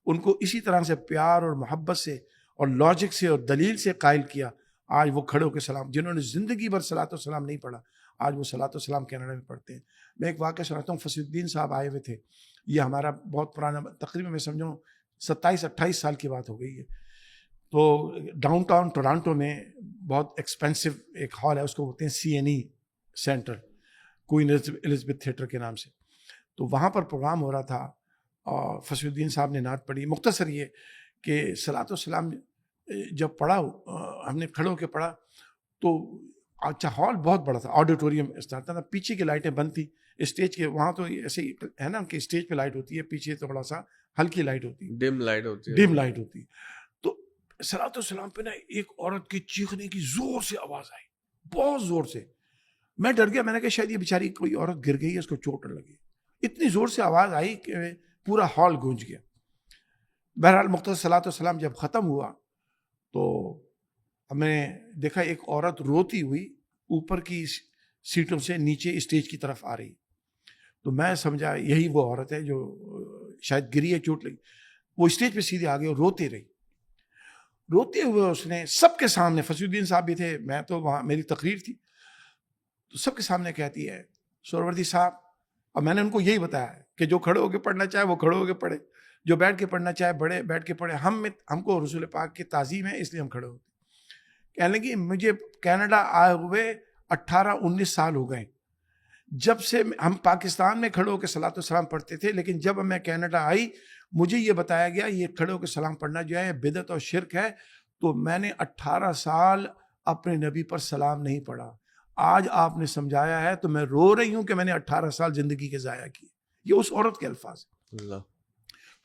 ان کو اسی طرح سے پیار اور محبت سے اور لاجک سے اور دلیل سے قائل کیا. آج وہ کھڑے ہو کے سلام، جنہوں نے زندگی بھر صلاۃ و سلام نہیں پڑھا، آج وہ صلاۃ و سلام کینیڈا میں پڑھتے ہیں. میں ایک واقعہ سناتا ہوں. فصیح الدین صاحب آئے ہوئے تھے. یہ ہمارا بہت پرانا، تقریباً میں سمجھوں 27-28 سال کی بات ہو گئی ہے. تو ڈاؤن ٹاؤن ٹورانٹو میں بہت ایکسپینسو ایک ہال ہے، اس کو بولتے ہیں CNE centre, queen Elizabeth theatre کے نام سے. تو وہاں پر پروگرام ہو رہا تھا اور فصیح الدین صاحب نے نعت پڑھی. مختصر یہ کہ صلاۃ و سلام جب پڑھا، ہم نے کھڑے ہو کے پڑھا، تو اچھا ہال بہت بڑا تھا، آڈیٹوریم اسٹارٹ تھا. پیچھے کی لائٹیں بند تھی اسٹیج کے. وہاں تو ایسے ہی ہے نا کہ اسٹیج پہ لائٹ ہوتی ہے، پیچھے تھوڑا سا ہلکی لائٹ ہوتی ہے، ڈم لائٹ ہوتی ہے. تو صلاۃ و سلام پہ نا ایک عورت کی چیخنے کی زور سے آواز آئی، بہت زور سے. میں ڈر گیا. میں نے کہا شاید یہ بیچاری کوئی عورت گر گئی ہے، اس کو چوٹ لگی. اتنی زور سے آواز آئی کہ پورا ہال گونج گیا. بہرحال مختصر صلاۃ و سلام جب ختم ہوا تو ہم نے دیکھا ایک عورت روتی ہوئی اوپر کی سیٹوں سے نیچے اسٹیج کی طرف آ رہی. تو میں سمجھا یہی وہ عورت ہے جو شاید گری ہے، چوٹ لگی. وہ اسٹیج پہ سیدھے آ گئی اور روتی رہی. روتے ہوئے اس نے سب کے سامنے، فصیح الدین صاحب بھی تھے، میں تو وہاں میری تقریر تھی، تو سب کے سامنے کہتی ہے سہروردی صاحب. اور میں نے ان کو یہی بتایا کہ جو کھڑے ہو کے پڑھنا چاہے وہ کھڑے ہو کے پڑھے، جو بیٹھ کے پڑھنا چاہے بڑے بیٹھ کے پڑھے. ہم کو رسول پاک کی تعظیم ہے، اس لیے ہم کھڑے ہوتے. کہنے لگی مجھے کینیڈا آئے ہوئے 18-19 سال ہو گئے. جب سے ہم پاکستان میں کھڑے ہو کے صلاۃ و سلام پڑھتے تھے، لیکن جب میں کینیڈا آئی مجھے یہ بتایا گیا یہ کھڑے ہو کے سلام پڑھنا جو ہے بدعت اور شرک ہے. تو میں نے 18 سال اپنے نبی پر سلام نہیں پڑھا. آج آپ نے سمجھایا ہے تو میں رو رہی ہوں کہ میں نے 18 سال زندگی کے ضائع کیے. یہ اس عورت کے الفاظ ہیں.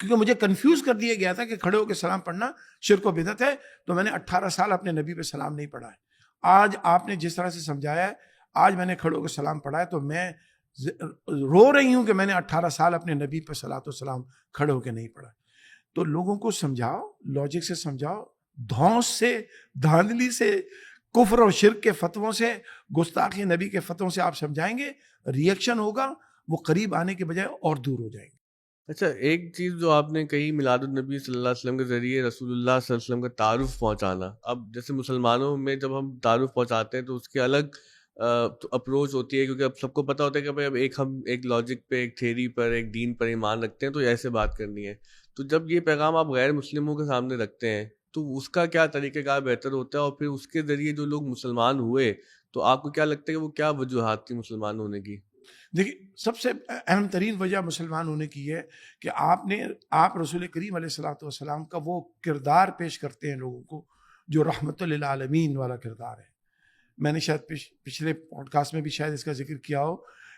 کیونکہ مجھے کنفیوز کر دیا گیا تھا کہ کھڑے ہو کے سلام پڑھنا شرک و بدعت ہے، تو میں نے 18 سال اپنے نبی پہ سلام نہیں پڑھا ہے. آج آپ نے جس طرح سے سمجھایا ہے، آج میں نے کھڑے ہو کے سلام پڑھا ہے تو میں رو رہی ہوں کہ میں نے 18 سال اپنے نبی پہ صلاۃ و سلام کھڑے ہو کے نہیں پڑھا. تو لوگوں کو سمجھاؤ، لاجک سے سمجھاؤ، دھونس سے، دھاندلی سے، کفر اور شرک کے فتووں سے، گستاخی نبی کے فتووں سے آپ سمجھائیں گے، ریئیکشن ہوگا، وہ قریب آنے کے بجائے اور دور ہو جائیں گے۔ اچھا، ایک چیز جو آپ نے کہی میلاد النبی صلی اللہ علیہ وسلم کے ذریعے رسول اللہ صلی اللہ علیہ وسلم کا تعارف پہنچانا. اب جیسے مسلمانوں میں جب ہم تعارف پہنچاتے ہیں تو اس کی الگ اپروچ ہوتی ہے، کیونکہ اب سب کو پتہ ہوتا ہے کہ بھائی اب ہم ایک لاجک پہ، ایک تھیری پر، ایک دین پر ایمان رکھتے ہیں تو ایسے بات کرنی ہے. تو جب یہ پیغام آپ غیر مسلموں کے سامنے رکھتے ہیں تو اس کا کیا طریقہ کار بہتر ہوتا ہے؟ اور پھر اس کے ذریعے جو لوگ مسلمان ہوئے تو آپ کو کیا لگتا ہے کہ وہ کیا وجوہات تھی مسلمان ہونے کی؟ دیکھیے، سب سے اہم ترین وجہ مسلمان ہونے کی ہے کہ آپ رسول کریم علیہ الصلوۃ والسلام کا وہ کردار پیش کرتے ہیں لوگوں کو جو رحمت للعالمین والا کردار ہے. میں نے شاید پچھلے پوڈ کاسٹ میں بھی شاید اس کا ذکر کیا ہو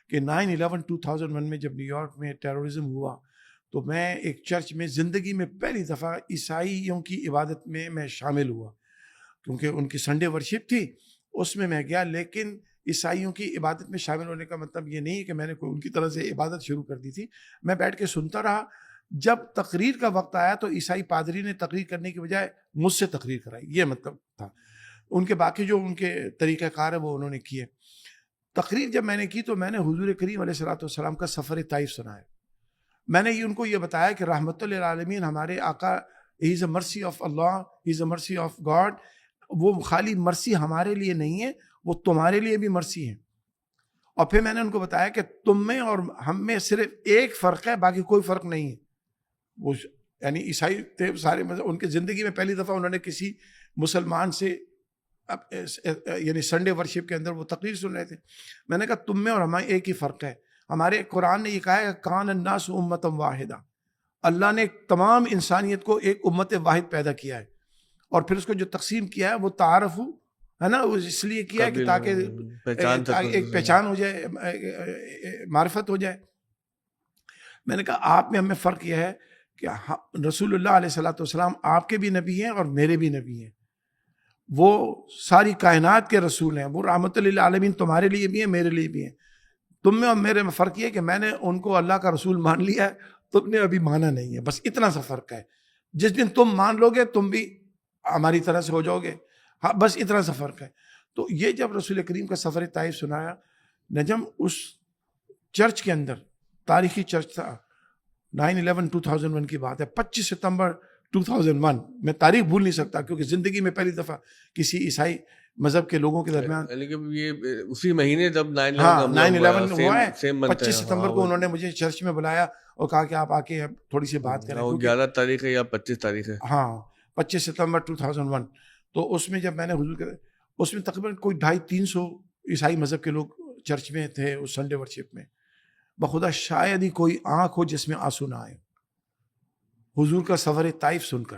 کہ 9/11 2001 میں جب نیو یارک میں ٹیررزم ہوا تو میں ایک چرچ میں زندگی میں پہلی دفعہ عیسائیوں کی عبادت میں شامل ہوا، کیونکہ ان کی سنڈے ورشپ تھی، اس میں گیا. لیکن عیسائیوں کی عبادت میں شامل ہونے کا مطلب یہ نہیں ہے کہ میں نے کوئی ان کی طرح سے عبادت شروع کر دی تھی. میں بیٹھ کے سنتا رہا. جب تقریر کا وقت آیا تو عیسائی پادری نے تقریر کرنے کی بجائے مجھ سے تقریر کرائی، یہ مطلب تھا. ان کے باقی جو ان کے طریقہ کار ہے وہ انہوں نے کیے. تقریر جب میں نے کی تو میں نے حضور کریم علیہ الصلوۃ والسلام کا سفر طائف سنایا. میں نے ان کو یہ بتایا کہ رحمت للعالمین ہمارے آقا، ہی از اے mercy of Allah, he is a mercy of God. وہ خالی مرسی ہمارے لیے نہیں ہے، وہ تمہارے لیے بھی مرسی ہے. اور پھر میں نے ان کو بتایا کہ تم میں اور ہم میں صرف ایک فرق ہے، باقی کوئی فرق نہیں ہے. وہ یعنی عیسائی تھے سارے، ان کی زندگی میں پہلی دفعہ انہوں نے کسی مسلمان سے یعنی سنڈے ورشپ کے اندر وہ تقریر سن رہے تھے. میں نے کہا تم میں اور ہمیں ایک ہی فرق ہے. ہمارے قرآن نے یہ کہا ہے کہ کان الناس امۃ واحدہ، اللہ نے تمام انسانیت کو ایک امت واحد پیدا کیا ہے. اور پھر اس کو جو تقسیم کیا ہے وہ تعارف ہے نا، وہ اس لیے کیا ہے کہ تاکہ ایک پہچان ہو جائے، معرفت ہو جائے. میں نے کہا آپ میں ہمیں فرق یہ ہے کہ رسول اللہ علیہ الصلوۃ والسلام آپ کے بھی نبی ہیں اور میرے بھی نبی ہیں. وہ ساری کائنات کے رسول ہیں، وہ رحمت للعالمین تمہارے لیے بھی ہیں، میرے لیے بھی ہیں. تم میں اور میرے میں فرق یہ ہے کہ میں نے ان کو اللہ کا رسول مان لیا ہے، تم نے ابھی مانا نہیں ہے. بس اتنا سا فرق ہے. جس دن تم مان لو گے تم بھی ہماری طرح سے ہو جاؤ گے. ہاں، بس اتنا سا فرق ہے. تو یہ جب رسول کریم کا سفر طائف سنایا، نجم اس چرچ کے اندر، تاریخی چرچ تھا، 9/11 2001 کی بات ہے، 25 ستمبر 2001. میں تاریخ بھول نہیں سکتا کیونکہ زندگی میں پہلی دفعہ کسی عیسائی مذہب کے لوگوں کے درمیان، یہ اسی مہینے جب 9/11 ہوا ہے، 25 ستمبر کو انہوں نے مجھے چرچ میں بلایا اور کہا کہ آپ آ کے تھوڑی سی بات کریں. 11 تاریخ ہے یا 25 تاریخ ہے؟ ہاں، 25 ستمبر 2001. تو اس میں جب میں نے حضور اس میں تقریباً کوئی 250-300 عیسائی مذہب کے لوگ چرچ میں تھے اس سنڈے ورشپ میں. بخدا شاید ہی کوئی آنکھ ہو جس میں آنسو نہ آئے حضور کا سفر طائف سن کر.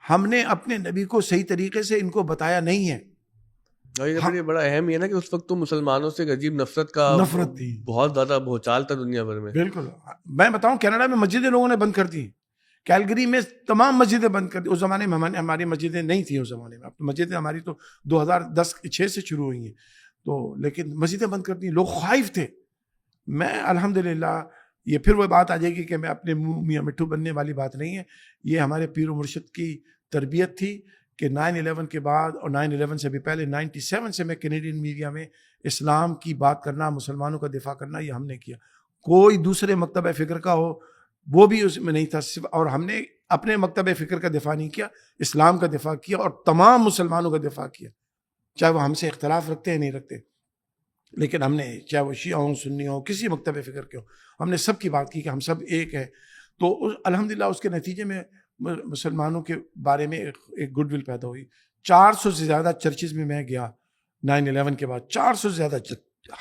ہم نے اپنے نبی کو صحیح طریقے سے ان کو بتایا نہیں ہے. یہ بڑا اہم یہ نا کہ اس وقت تو مسلمانوں سے عجیب نفرت تھی، بہت زیادہ بھوچال تھا دنیا بھر میں. بالکل. میں بتاؤں کینیڈا میں مسجدیں لوگوں نے بند کر دی، کیلگری میں تمام مسجدیں بند کر دی. اس زمانے میں ہماری مسجدیں نہیں تھیں اس زمانے میں. اب تو مسجدیں ہماری تو 2010-6 سے شروع ہوئی ہیں تو، لیکن مسجدیں بند کر دی. لوگ خائف تھے. میں الحمدللہ، یہ پھر وہ بات آ جائے گی کہ میں اپنے منہ میاں مٹھو بننے والی بات نہیں ہے. یہ ہمارے پیر و مرشد کی تربیت تھی کہ 9/11 کے بعد اور 9/11 سے بھی پہلے 97 سے میں کینیڈین میڈیا میں اسلام کی بات کرنا، مسلمانوں کا دفاع کرنا، یہ ہم نے کیا. کوئی دوسرے مکتب فکر کا ہو وہ بھی اس میں نہیں تھا. اور ہم نے اپنے مکتب فکر کا دفاع نہیں کیا، اسلام کا دفاع کیا اور تمام مسلمانوں کا دفاع کیا، چاہے وہ ہم سے اختلاف رکھتے ہیں نہیں رکھتے. لیکن ہم نے چاہے وہ شیعہ ہوں، سنی ہوں، کسی مکتب فکر کے ہوں، ہم نے سب کی بات کی کہ ہم سب ایک ہیں. تو الحمدللہ اس کے نتیجے میں مسلمانوں کے بارے میں ایک گڈ ول پیدا ہوئی. 400 سے زیادہ چرچز میں گیا 9/11 کے بعد. 400 سے زیادہ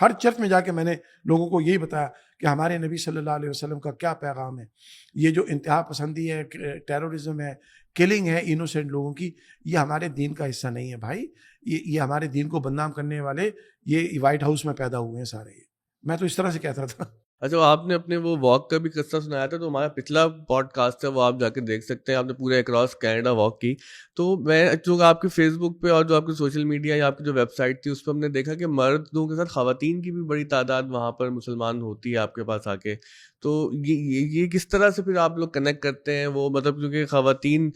ہر چرچ میں جا کے میں نے لوگوں کو یہی بتایا کہ ہمارے نبی صلی اللہ علیہ وسلم کا کیا پیغام ہے. یہ جو انتہا پسندی ہے، ٹیررزم ہے، کلنگ ہے انوسینٹ لوگوں کی، یہ ہمارے دین کا حصہ نہیں ہے بھائی. یہ ہمارے دین کو بدنام کرنے والے یہ وائٹ ہاؤس میں پیدا ہوئے ہیں سارے. میں تو اس طرح سے کہتا تھا. اچھا آپ نے اپنے وہ واک کا بھی قصہ سنایا تھا، تو ہمارا پچھلا پوڈ کاسٹ ہے وہ آپ جا کے دیکھ سکتے ہیں، آپ نے پورے اکراس کینیڈا واک کی. تو میں جو آپ کے فیس بک پہ اور جو آپ کی سوشل میڈیا یا آپ کی جو ویب سائٹ تھی اس پہ ہم نے دیکھا کہ مردوں کے ساتھ خواتین کی بھی بڑی تعداد وہاں پر مسلمان ہوتی ہے آپ کے پاس آ کے. تو یہ کس طرح سے پھر آپ لوگ کنیکٹ کرتے ہیں وہ، مطلب کیونکہ خواتین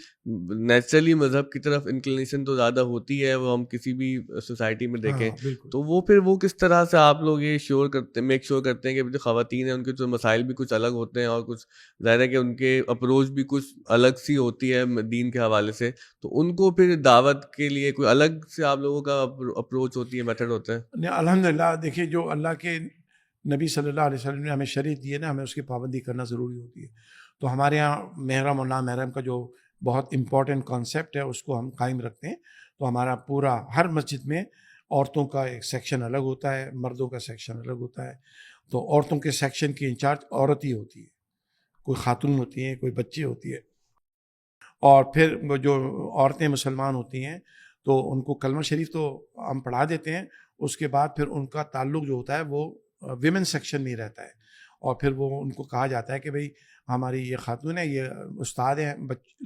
نیچرلی مذہب کی طرف انکلینیشن تو زیادہ ہوتی ہے، وہ ہم کسی بھی سوسائٹی میں دیکھیں، ہاں بالکل. تو وہ پھر وہ کس طرح سے آپ لوگ یہ شیور کرتے میک شیور کرتے ہیں کہ جو خواتین ہیں ان کے جو مسائل بھی کچھ الگ ہوتے ہیں اور کچھ ظاہر ہے کہ ان کے اپروچ بھی کچھ الگ سی ہوتی ہے دین کے حوالے سے، تو ان کو پھر دعوت کے لیے کوئی الگ سے آپ لوگوں کا اپروچ ہوتی ہے، میتھڈ ہوتا ہے؟ الحمدللہ دیکھیے جو اللہ کے نبی صلی اللہ علیہ وسلم نے ہمیں شریعت دی ہے نا، ہمیں اس کی پابندی کرنا ضروری ہوتی ہے. تو ہمارے یہاں محرم اور نامحرم کا جو بہت امپورٹنٹ کانسیپٹ ہے اس کو ہم قائم رکھتے ہیں. تو ہمارا پورا ہر مسجد میں عورتوں کا ایک سیکشن الگ ہوتا ہے، مردوں کا سیکشن الگ ہوتا ہے. تو عورتوں کے سیکشن کی انچارج عورت ہی ہوتی ہے، کوئی خاتون ہوتی ہیں، کوئی بچی ہوتی ہے. اور پھر وہ جو عورتیں مسلمان ہوتی ہیں تو ان کو کلمہ شریف تو ہم پڑھا دیتے ہیں، اس کے بعد پھر ان کا تعلق جو ہوتا ہے وہ ویمن سیکشن میں ہی رہتا ہے. اور پھر وہ ان کو کہا جاتا ہے کہ بھئی ہماری یہ خاتون ہے، یہ استاد ہیں،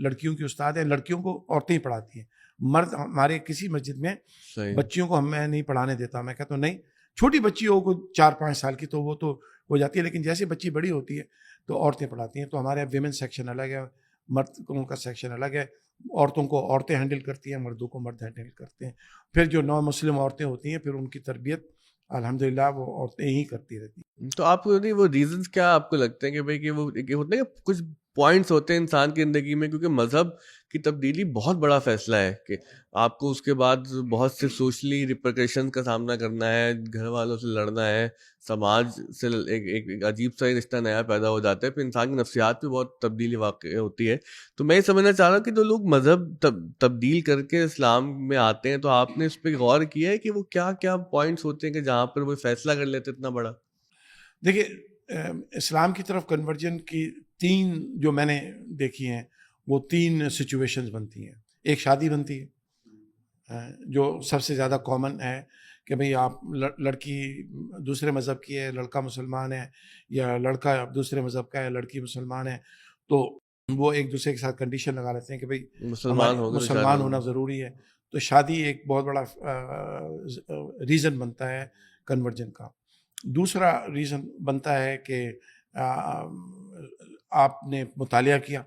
لڑکیوں کی استاد ہیں، لڑکیوں کو عورتیں ہی پڑھاتی ہیں. مرد ہمارے کسی مسجد میں صحیح. بچیوں کو میں نہیں پڑھانے دیتا. میں کہتا ہوں نہیں، چھوٹی بچی ہو کوئی 4-5 سال کی تو وہ تو ہو جاتی ہے، لیکن جیسے بچی بڑی ہوتی ہے تو عورتیں پڑھاتی ہیں. تو ہمارے یہاں ویمن سیکشن الگ ہے، مردوں کا سیکشن الگ ہے. عورتوں کو عورتیں ہینڈل کرتی ہیں، مردوں کو مرد ہینڈل کرتے ہیں. پھر جو نو مسلم عورتیں ہوتی ہیں پھر ان کی تربیت الحمدللہ وہ عورتیں ہی کرتی رہتی ہیں. تو آپ کو نہیں وہ ریزنس کیا آپ کو لگتے ہیں کہ بھائی کہ وہ ہوتے ہیں کہ کچھ پوائنٹس ہوتے ہیں انسان کی زندگی میں، کیونکہ مذہب کی تبدیلی بہت بڑا فیصلہ ہے کہ آپ کو اس کے بعد بہت سے سوشلی ریپرکیشن کا سامنا کرنا ہے، گھر والوں سے لڑنا ہے، سماج سے ایک عجیب سا رشتہ نیا پیدا ہو جاتا ہے، پھر انسان کی نفسیات پہ بہت تبدیلی واقع ہوتی ہے. تو میں یہ سمجھنا چاہ رہا ہوں کہ جو لوگ مذہب تبدیل کر کے اسلام میں آتے ہیں تو آپ نے اس پہ غور کیا ہے کہ وہ کیا کیا پوائنٹس ہوتے ہیں کہ جہاں پر وہ فیصلہ کر لیتے اتنا بڑا؟ دیکھیے اسلام کی طرف کنورجن کی 3 جو میں نے دیکھی ہیں وہ 3 سچویشنز بنتی ہیں. ایک شادی بنتی ہے جو سب سے زیادہ کامن ہے کہ بھئی آپ لڑکی دوسرے مذہب کی ہے، لڑکا مسلمان ہے، یا لڑکا دوسرے مذہب کا ہے، لڑکی مسلمان ہے، تو وہ ایک دوسرے کے ساتھ کنڈیشن لگا لیتے ہیں کہ بھئی مسلمان ہو گئے تو شادی مسلمان ہوگی. ہونا ضروری ہے. تو شادی ایک بہت بڑا ریزن بنتا ہے کنورجن کا. دوسرا ریزن بنتا ہے کہ آپ نے مطالعہ کیا،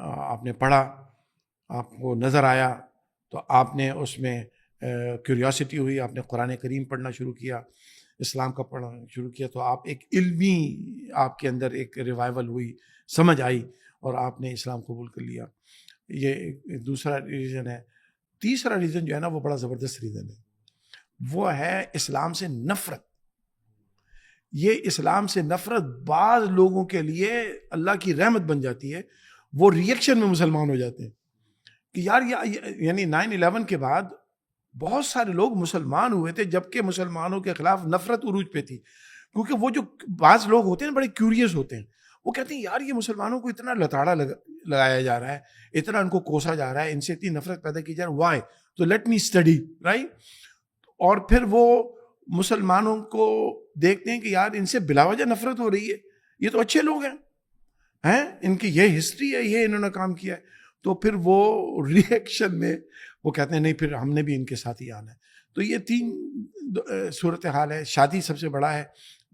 آپ نے پڑھا، آپ کو نظر آیا تو آپ نے اس میں کیوریاسٹی ہوئی، آپ نے قرآن کریم پڑھنا شروع کیا، اسلام کا پڑھنا شروع کیا، تو آپ ایک علمی آپ کے اندر ایک ریوائول ہوئی، سمجھ آئی اور آپ نے اسلام قبول کر لیا. یہ ایک دوسرا ریزن ہے. تیسرا ریزن جو ہے نا وہ بڑا زبردست ریزن ہے، وہ ہے اسلام سے نفرت. یہ اسلام سے نفرت بعض لوگوں کے لیے اللہ کی رحمت بن جاتی ہے، وہ ریئیکشن میں مسلمان ہو جاتے ہیں کہ یار یعنی 9/11 کے بعد بہت سارے لوگ مسلمان ہوئے تھے جبکہ مسلمانوں کے خلاف نفرت عروج پہ تھی. کیونکہ وہ جو بعض لوگ ہوتے ہیں بڑے کیوریس ہوتے ہیں، وہ کہتے ہیں یار یہ مسلمانوں کو اتنا لتاڑا لگایا جا رہا ہے، اتنا ان کو کوسا جا رہا ہے، ان سے اتنی نفرت پیدا کی جا رہی ہے، وائی؟ تو لیٹ می اسٹڈی، رائٹ. اور پھر وہ مسلمانوں کو دیکھتے ہیں کہ یار ان سے بلا وجہ نفرت ہو رہی ہے، یہ تو اچھے لوگ ہیں، ان کی یہ ہسٹری ہے، یہ انہوں نے کام کیا ہے. تو پھر وہ ریئیکشن میں وہ کہتے ہیں نہیں پھر ہم نے بھی ان کے ساتھ ہی آنا ہے. تو یہ 3 صورتحال ہے. شادی سب سے بڑا ہے،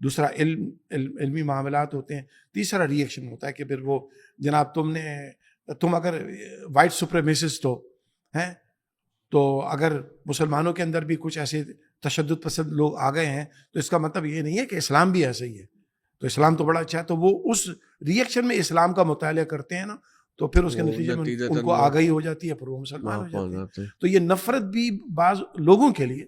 دوسرا علمی معاملات ہوتے ہیں، تیسرا ریئیکشن ہوتا ہے کہ پھر وہ جناب تم اگر وائٹ سپریمیسسٹ ہو ہیں تو اگر مسلمانوں کے اندر بھی کچھ ایسے تشدد پسند لوگ آ گئے ہیں تو اس کا مطلب یہ نہیں ہے کہ اسلام بھی ایسا ہی ہے، تو اسلام تو بڑا اچھا ہے. تو وہ اس ریئیکشن میں اسلام کا مطالعہ کرتے ہیں نا، تو پھر اس کے نتیجے میں ان کو آگاہی ہو جاتی ہے، پھر وہ مسلمان ہو جاتے ہیں. تو یہ نفرت بھی بعض لوگوں کے لیے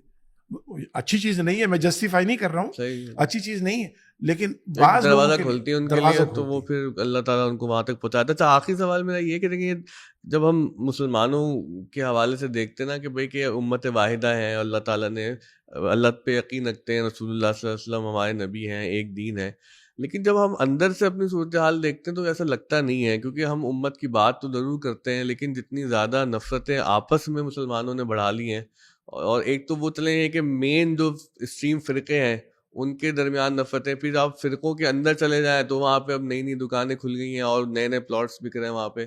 اچھی چیز نہیں ہے، میں جسٹیفائی نہیں کر رہا ہوں، اچھی چیز نہیں ہے، لیکن بعض دروازہ کھولتی ہے ان کے لیے تو وہ پھر اللہ تعالیٰ ان کو وہاں تک پہنچاتا ہے. اچھا آخری سوال میرا یہ کہ دیکھیں جب ہم مسلمانوں کے حوالے سے دیکھتے ہیں نا کہ بھئی کہ امت واحدہ ہیں، اللہ تعالیٰ نے اللہ پہ یقین رکھتے ہیں، رسول اللہ صلی اللہ علیہ وسلم ہمارے نبی ہیں، ایک دین ہے، لیکن جب ہم اندر سے اپنی صورتحال دیکھتے ہیں تو ایسا لگتا نہیں ہے، کیونکہ ہم امت کی بات تو ضرور کرتے ہیں لیکن جتنی زیادہ نفرتیں آپس میں مسلمانوں نے بڑھا لی ہیں. اور ایک تو وہ چلیں یہ کہ مین جو اسٹریم فرقے ہیں ان کے درمیان نفرتیں. پھر آپ فرقوں کے اندر چلے جائیں تو وہاں پہ اب نئی نئی دکانیں کھل گئی ہیں اور نئے نئے پلاٹس بک رہے ہیں وہاں پہ.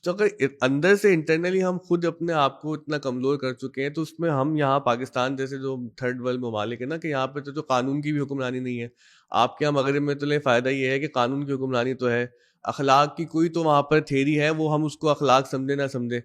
تو اگر اندر سے انٹرنلی ہم خود اپنے آپ کو اتنا کمزور کر چکے ہیں تو اس میں ہم یہاں پاکستان جیسے جو تھرڈ ورلڈ ممالک ہے نا کہ یہاں پہ تو قانون کی بھی حکمرانی نہیں ہے. آپ کے یہاں مغرب میں تو فائدہ یہ ہے کہ قانون کی حکمرانی تو ہے, اخلاق کی کوئی تو وہاں پر تھیری ہے, وہ ہم اس کو اخلاق سمجھے نہ سمجھے.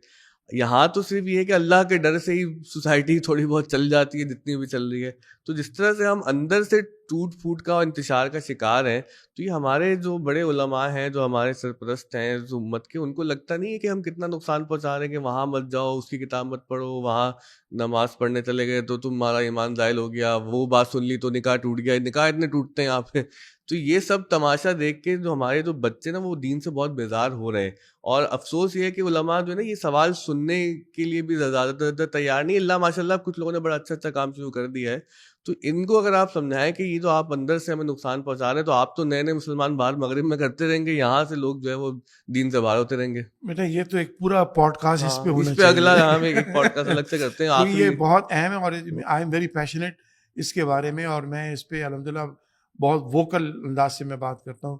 یہاں تو صرف یہ ہے کہ اللہ کے ڈر سے ہی سوسائٹی تھوڑی بہت چل جاتی ہے جتنی بھی چل رہی ہے. تو جس طرح سے ہم اندر سے ٹوٹ پھوٹ کا اور انتشار کا شکار ہیں, تو یہ ہمارے جو بڑے علماء ہیں, جو ہمارے سرپرست ہیں اس امت کے, ان کو لگتا نہیں ہے کہ ہم کتنا نقصان پہنچا رہے ہیں کہ وہاں مت جاؤ, اس کی کتاب مت پڑھو, وہاں نماز پڑھنے چلے گئے تو تمہارا ایمان زائل ہو گیا, وہ بات سن لی تو نکاح ٹوٹ گیا. نکاح اتنے ٹوٹتے ہیں یہاں پہ. تو یہ سب تماشا دیکھ کے جو ہمارے جو بچے نا وہ دین سے بہت بیزار ہو رہے ہیں. اور افسوس یہ ہے کہ علماء جو ہے نا یہ سوال سننے کے لیے بھی زیادہ تیار نہیں. اللہ ماشاء اللہ کچھ لوگوں نے بڑا اچھا کام شروع کر دیا ہے. تو ان کو اگر آپ سمجھائیں کہ یہ جو آپ اندر سے ہمیں نقصان پہنچا رہے ہیں, تو آپ تو نئے نئے مسلمان باہر مغرب میں کرتے رہیں گے, یہاں سے لوگ جو ہے وہ دین سے باہر ہوتے رہیں گے. بیٹا یہ تو ایک پورا پوڈ کاسٹ اس پہ ہونا اس پہ اگلا ہم ایک پوڈ کاسٹ الگ سے کرتے ہیں. کیونکہ یہ بہت اہم ہے اور آئی ایم ویری پیشنیٹ اس کے بارے میں, اور میں اس پہ الحمدللہ بہت ووکل انداز سے میں بات کرتا ہوں.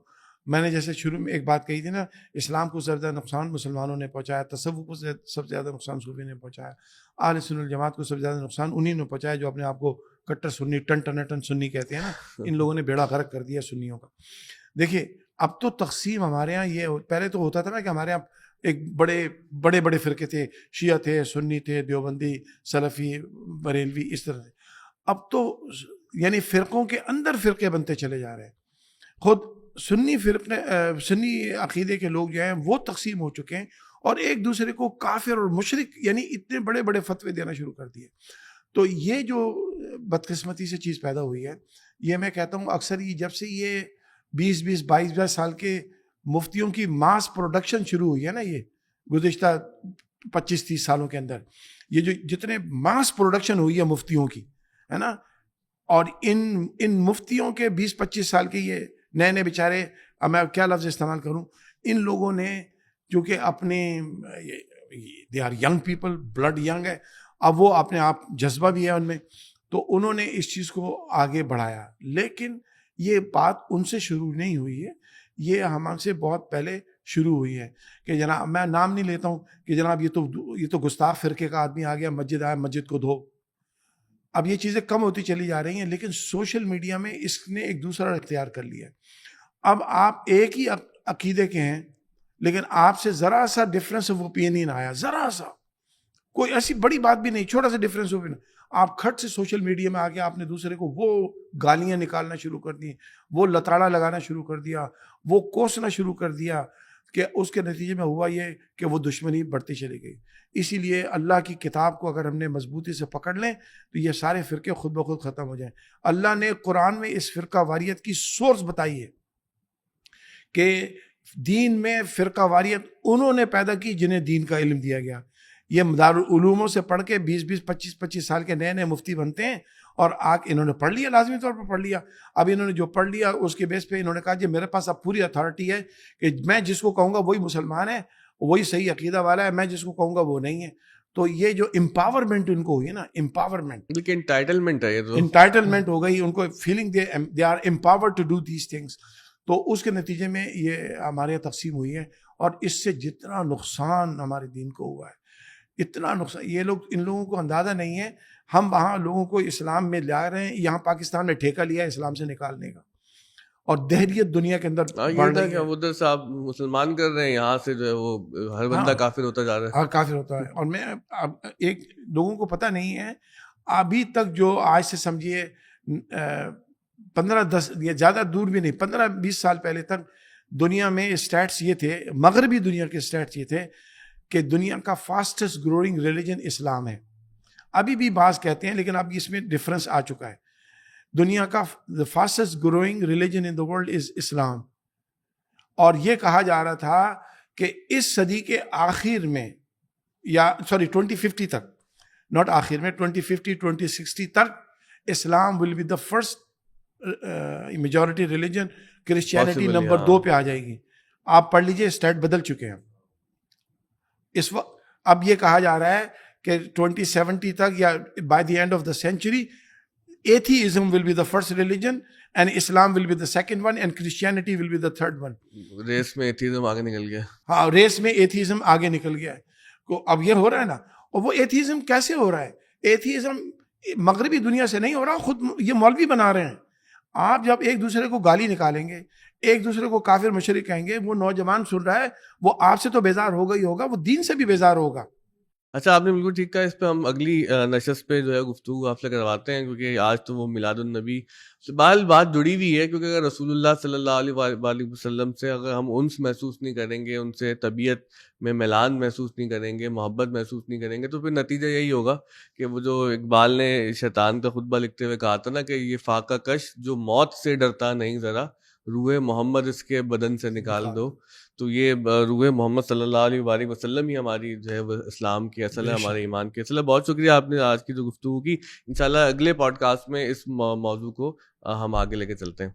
میں نے جیسے شروع میں ایک بات کہی تھی نا, اسلام کو سب سے زیادہ نقصان مسلمانوں نے پہنچایا, تصوف کو سب سے زیادہ نقصان صوفی نے پہنچایا, اہل سنت والجماعت کو سب سے زیادہ نقصان انہی نے پہنچایا جو اپنے آپ کو کٹر سنی ٹن سنی کہتے ہیں نا. ان لوگوں نے بیڑا غرق کر دیا سنیوں کا. دیکھیے اب تو تقسیم ہمارے یہاں یہ, پہلے تو ہوتا تھا نا کہ ہمارے یہاں ایک بڑے فرقے تھے, شیعہ تھے, سنی تھے, دیوبندی, سلفی, بریلوی, اس طرح سے. اب تو یعنی فرقوں کے اندر فرقے بنتے چلے جا رہے ہیں. خود سنی عقیدے کے لوگ جو ہیں وہ تقسیم ہو چکے ہیں اور ایک دوسرے کو کافر اور مشرک یعنی اتنے بڑے بڑے فتوے دینا شروع کر دیے. تو یہ جو بدقسمتی سے چیز پیدا ہوئی ہے, یہ میں کہتا ہوں اکثر یہ جب سے یہ 22 سال کے مفتیوں کی ماس پروڈکشن شروع ہوئی ہے نا, یہ گزشتہ 25-30 سالوں کے اندر یہ جو جتنے ماس پروڈکشن ہوئی ہے مفتیوں کی ہے نا, اور ان مفتیوں کے 20-25 سال کے یہ نئے بیچارے, اب میں کیا لفظ استعمال کروں, ان لوگوں نے جو کہ اپنے they are young people, blood young ہے, اب وہ اپنے آپ جذبہ بھی ہے ان میں, تو انہوں نے اس چیز کو آگے بڑھایا. لیکن یہ بات ان سے شروع نہیں ہوئی ہے, یہ ہم سے بہت پہلے شروع ہوئی ہے کہ جناب, میں نام نہیں لیتا ہوں کہ جناب یہ تو گستاخ فرقے کا آدمی آ گیا, مسجد آیا, مسجد کو دھو. اب یہ چیزیں کم ہوتی چلی جا رہی ہیں, لیکن سوشل میڈیا میں اس نے ایک دوسرا اختیار کر لیا ہے. اب آپ ایک ہی عقیدے کے ہیں لیکن آپ سے ذرا سا ڈفرینس آف اوپینین آیا, ذرا سا, کوئی ایسی بڑی بات بھی نہیں, چھوٹا سا ڈفرینس آف اوپینین, آپ کھٹ سے سوشل میڈیا میں آ کے آپ نے دوسرے کو وہ گالیاں نکالنا شروع کر دی, وہ لتاڑا لگانا شروع کر دیا, وہ کوسنا شروع کر دیا, کہ اس کے نتیجے میں ہوا یہ کہ وہ دشمنی بڑھتی چلی گئی. اسی لیے اللہ کی کتاب کو اگر ہم نے مضبوطی سے پکڑ لیں تو یہ سارے فرقے خود بخود ختم ہو جائیں. اللہ نے قرآن میں اس فرقہ واریت کی سورس بتائی ہے کہ دین میں فرقہ واریت انہوں نے پیدا کی جنہیں دین کا علم دیا گیا. یہ دارالعلوموں سے پڑھ کے 20-25 سال کے نئے مفتی بنتے ہیں, اور انہوں نے پڑھ لیا, لازمی طور پر پڑھ لیا. اب انہوں نے جو پڑھ لیا اس کے بیس پہ انہوں نے کہا کہ میرے پاس اب پوری اتھارٹی ہے کہ میں جس کو کہوں گا وہی مسلمان ہے, وہی صحیح عقیدہ والا ہے, میں جس کو کہوں گا وہ نہیں ہے. تو یہ جو امپاورمنٹ ان کو ہوئی نا, امپاورمنٹ, انٹائٹلمنٹ ہے, یہ تو انٹائٹلمنٹ ہو گئی, ان کو feeling they are empowered to do these things. تو اس کے نتیجے میں یہ ہمارے یہاں تقسیم ہوئی ہے, اور اس سے جتنا نقصان ہمارے دین کو ہوا ہے, اتنا نقصان, ان لوگوں کو اندازہ نہیں ہے. ہم وہاں لوگوں کو اسلام میں لا رہے ہیں, یہاں پاکستان میں ٹھیکہ لیا ہے اسلام سے نکالنے کا, اور دہریت دنیا کے اندر بڑھ رہی ہے. ادھر سے آپ مسلمان کر رہے ہیں, یہاں سے جو ہے وہ ہر بندہ کافر ہوتا جا رہا ہے. ہاں کافر ہوتا ہے. اور میں ایک لوگوں کو پتہ نہیں ہے ابھی تک, جو آج سے سمجھیے 15-10 یا زیادہ دور بھی نہیں, 15-20 سال پہلے تک دنیا میں اسٹیٹس یہ تھے, مغربی دنیا کے اسٹیٹس یہ تھے کہ دنیا کا فاسٹسٹ گروئنگ ریلیجن اسلام ہے. ابھی بھی بعض کہتے ہیں, لیکن اب اس میں ڈفرنس آ چکا ہے. دنیا کا fastest growing religion in the world is Islam. اور یہ کہا جا رہا تھا کہ اس صدی کے آخر میں, یا 2050 تک, ناٹ آخر میں, 2050-2060 تک Islam will be the first majority religion. Christianity number 2 پہ آ جائے گی. آپ پڑھ لیجئے, اسٹیٹ بدل چکے ہیں اس وقت. اب یہ کہا جا رہا ہے کہ 2070 تک یا by the end of the century atheism will be the first religion and Islam will be the second one and Christianity will be the third one. ریس میں ایتھیزم آگے نکل گیا. ہاں ریس میں ایتھیزم آگے نکل گیا ہے. تو اب یہ ہو رہا ہے نا, اور وہ ایتھیزم کیسے ہو رہا ہے؟ ایتھیزم مغربی دنیا سے نہیں ہو رہا, خود یہ مولوی بنا رہے ہیں. آپ جب ایک دوسرے کو گالی نکالیں گے, ایک دوسرے کو کافر مشرک کہیں گے, وہ نوجوان سن رہا ہے, وہ آپ سے تو بیزار ہوگا ہی ہوگا, وہ دین سے بھی بیزار ہوگا. اچھا آپ نے بالکل ٹھیک کہا. اس پہ ہم اگلی نشست پہ جو ہے گفتگو آپ سے کرواتے ہیں, کیونکہ آج تو وہ میلاد النبی سے بات جڑی ہوئی ہے. کیونکہ اگر رسول اللہ صلی اللہ علیہ وآلہ وسلم سے اگر ہم انس محسوس نہیں کریں گے, ان سے طبیعت میں میلان محسوس نہیں کریں گے, محبت محسوس نہیں کریں گے, تو پھر نتیجہ یہی ہوگا کہ وہ جو اقبال نے شیطان کا خطبہ لکھتے ہوئے کہا تھا نا کہ یہ فاقہ کش جو موت سے ڈرتا نہیں ذرا, روح محمد اس کے بدن سے نکال دو. تو یہ روح محمد صلی اللہ علیہ وآلہ وسلم ہی ہماری جو ہے وہ اسلام کی اصل ہے, ہمارے ایمان کی اصل ہے. بہت شکریہ آپ نے آج کی جو گفتگو کی. انشاءاللہ اگلے پوڈ کاسٹ میں اس موضوع کو ہم آگے لے کے چلتے ہیں.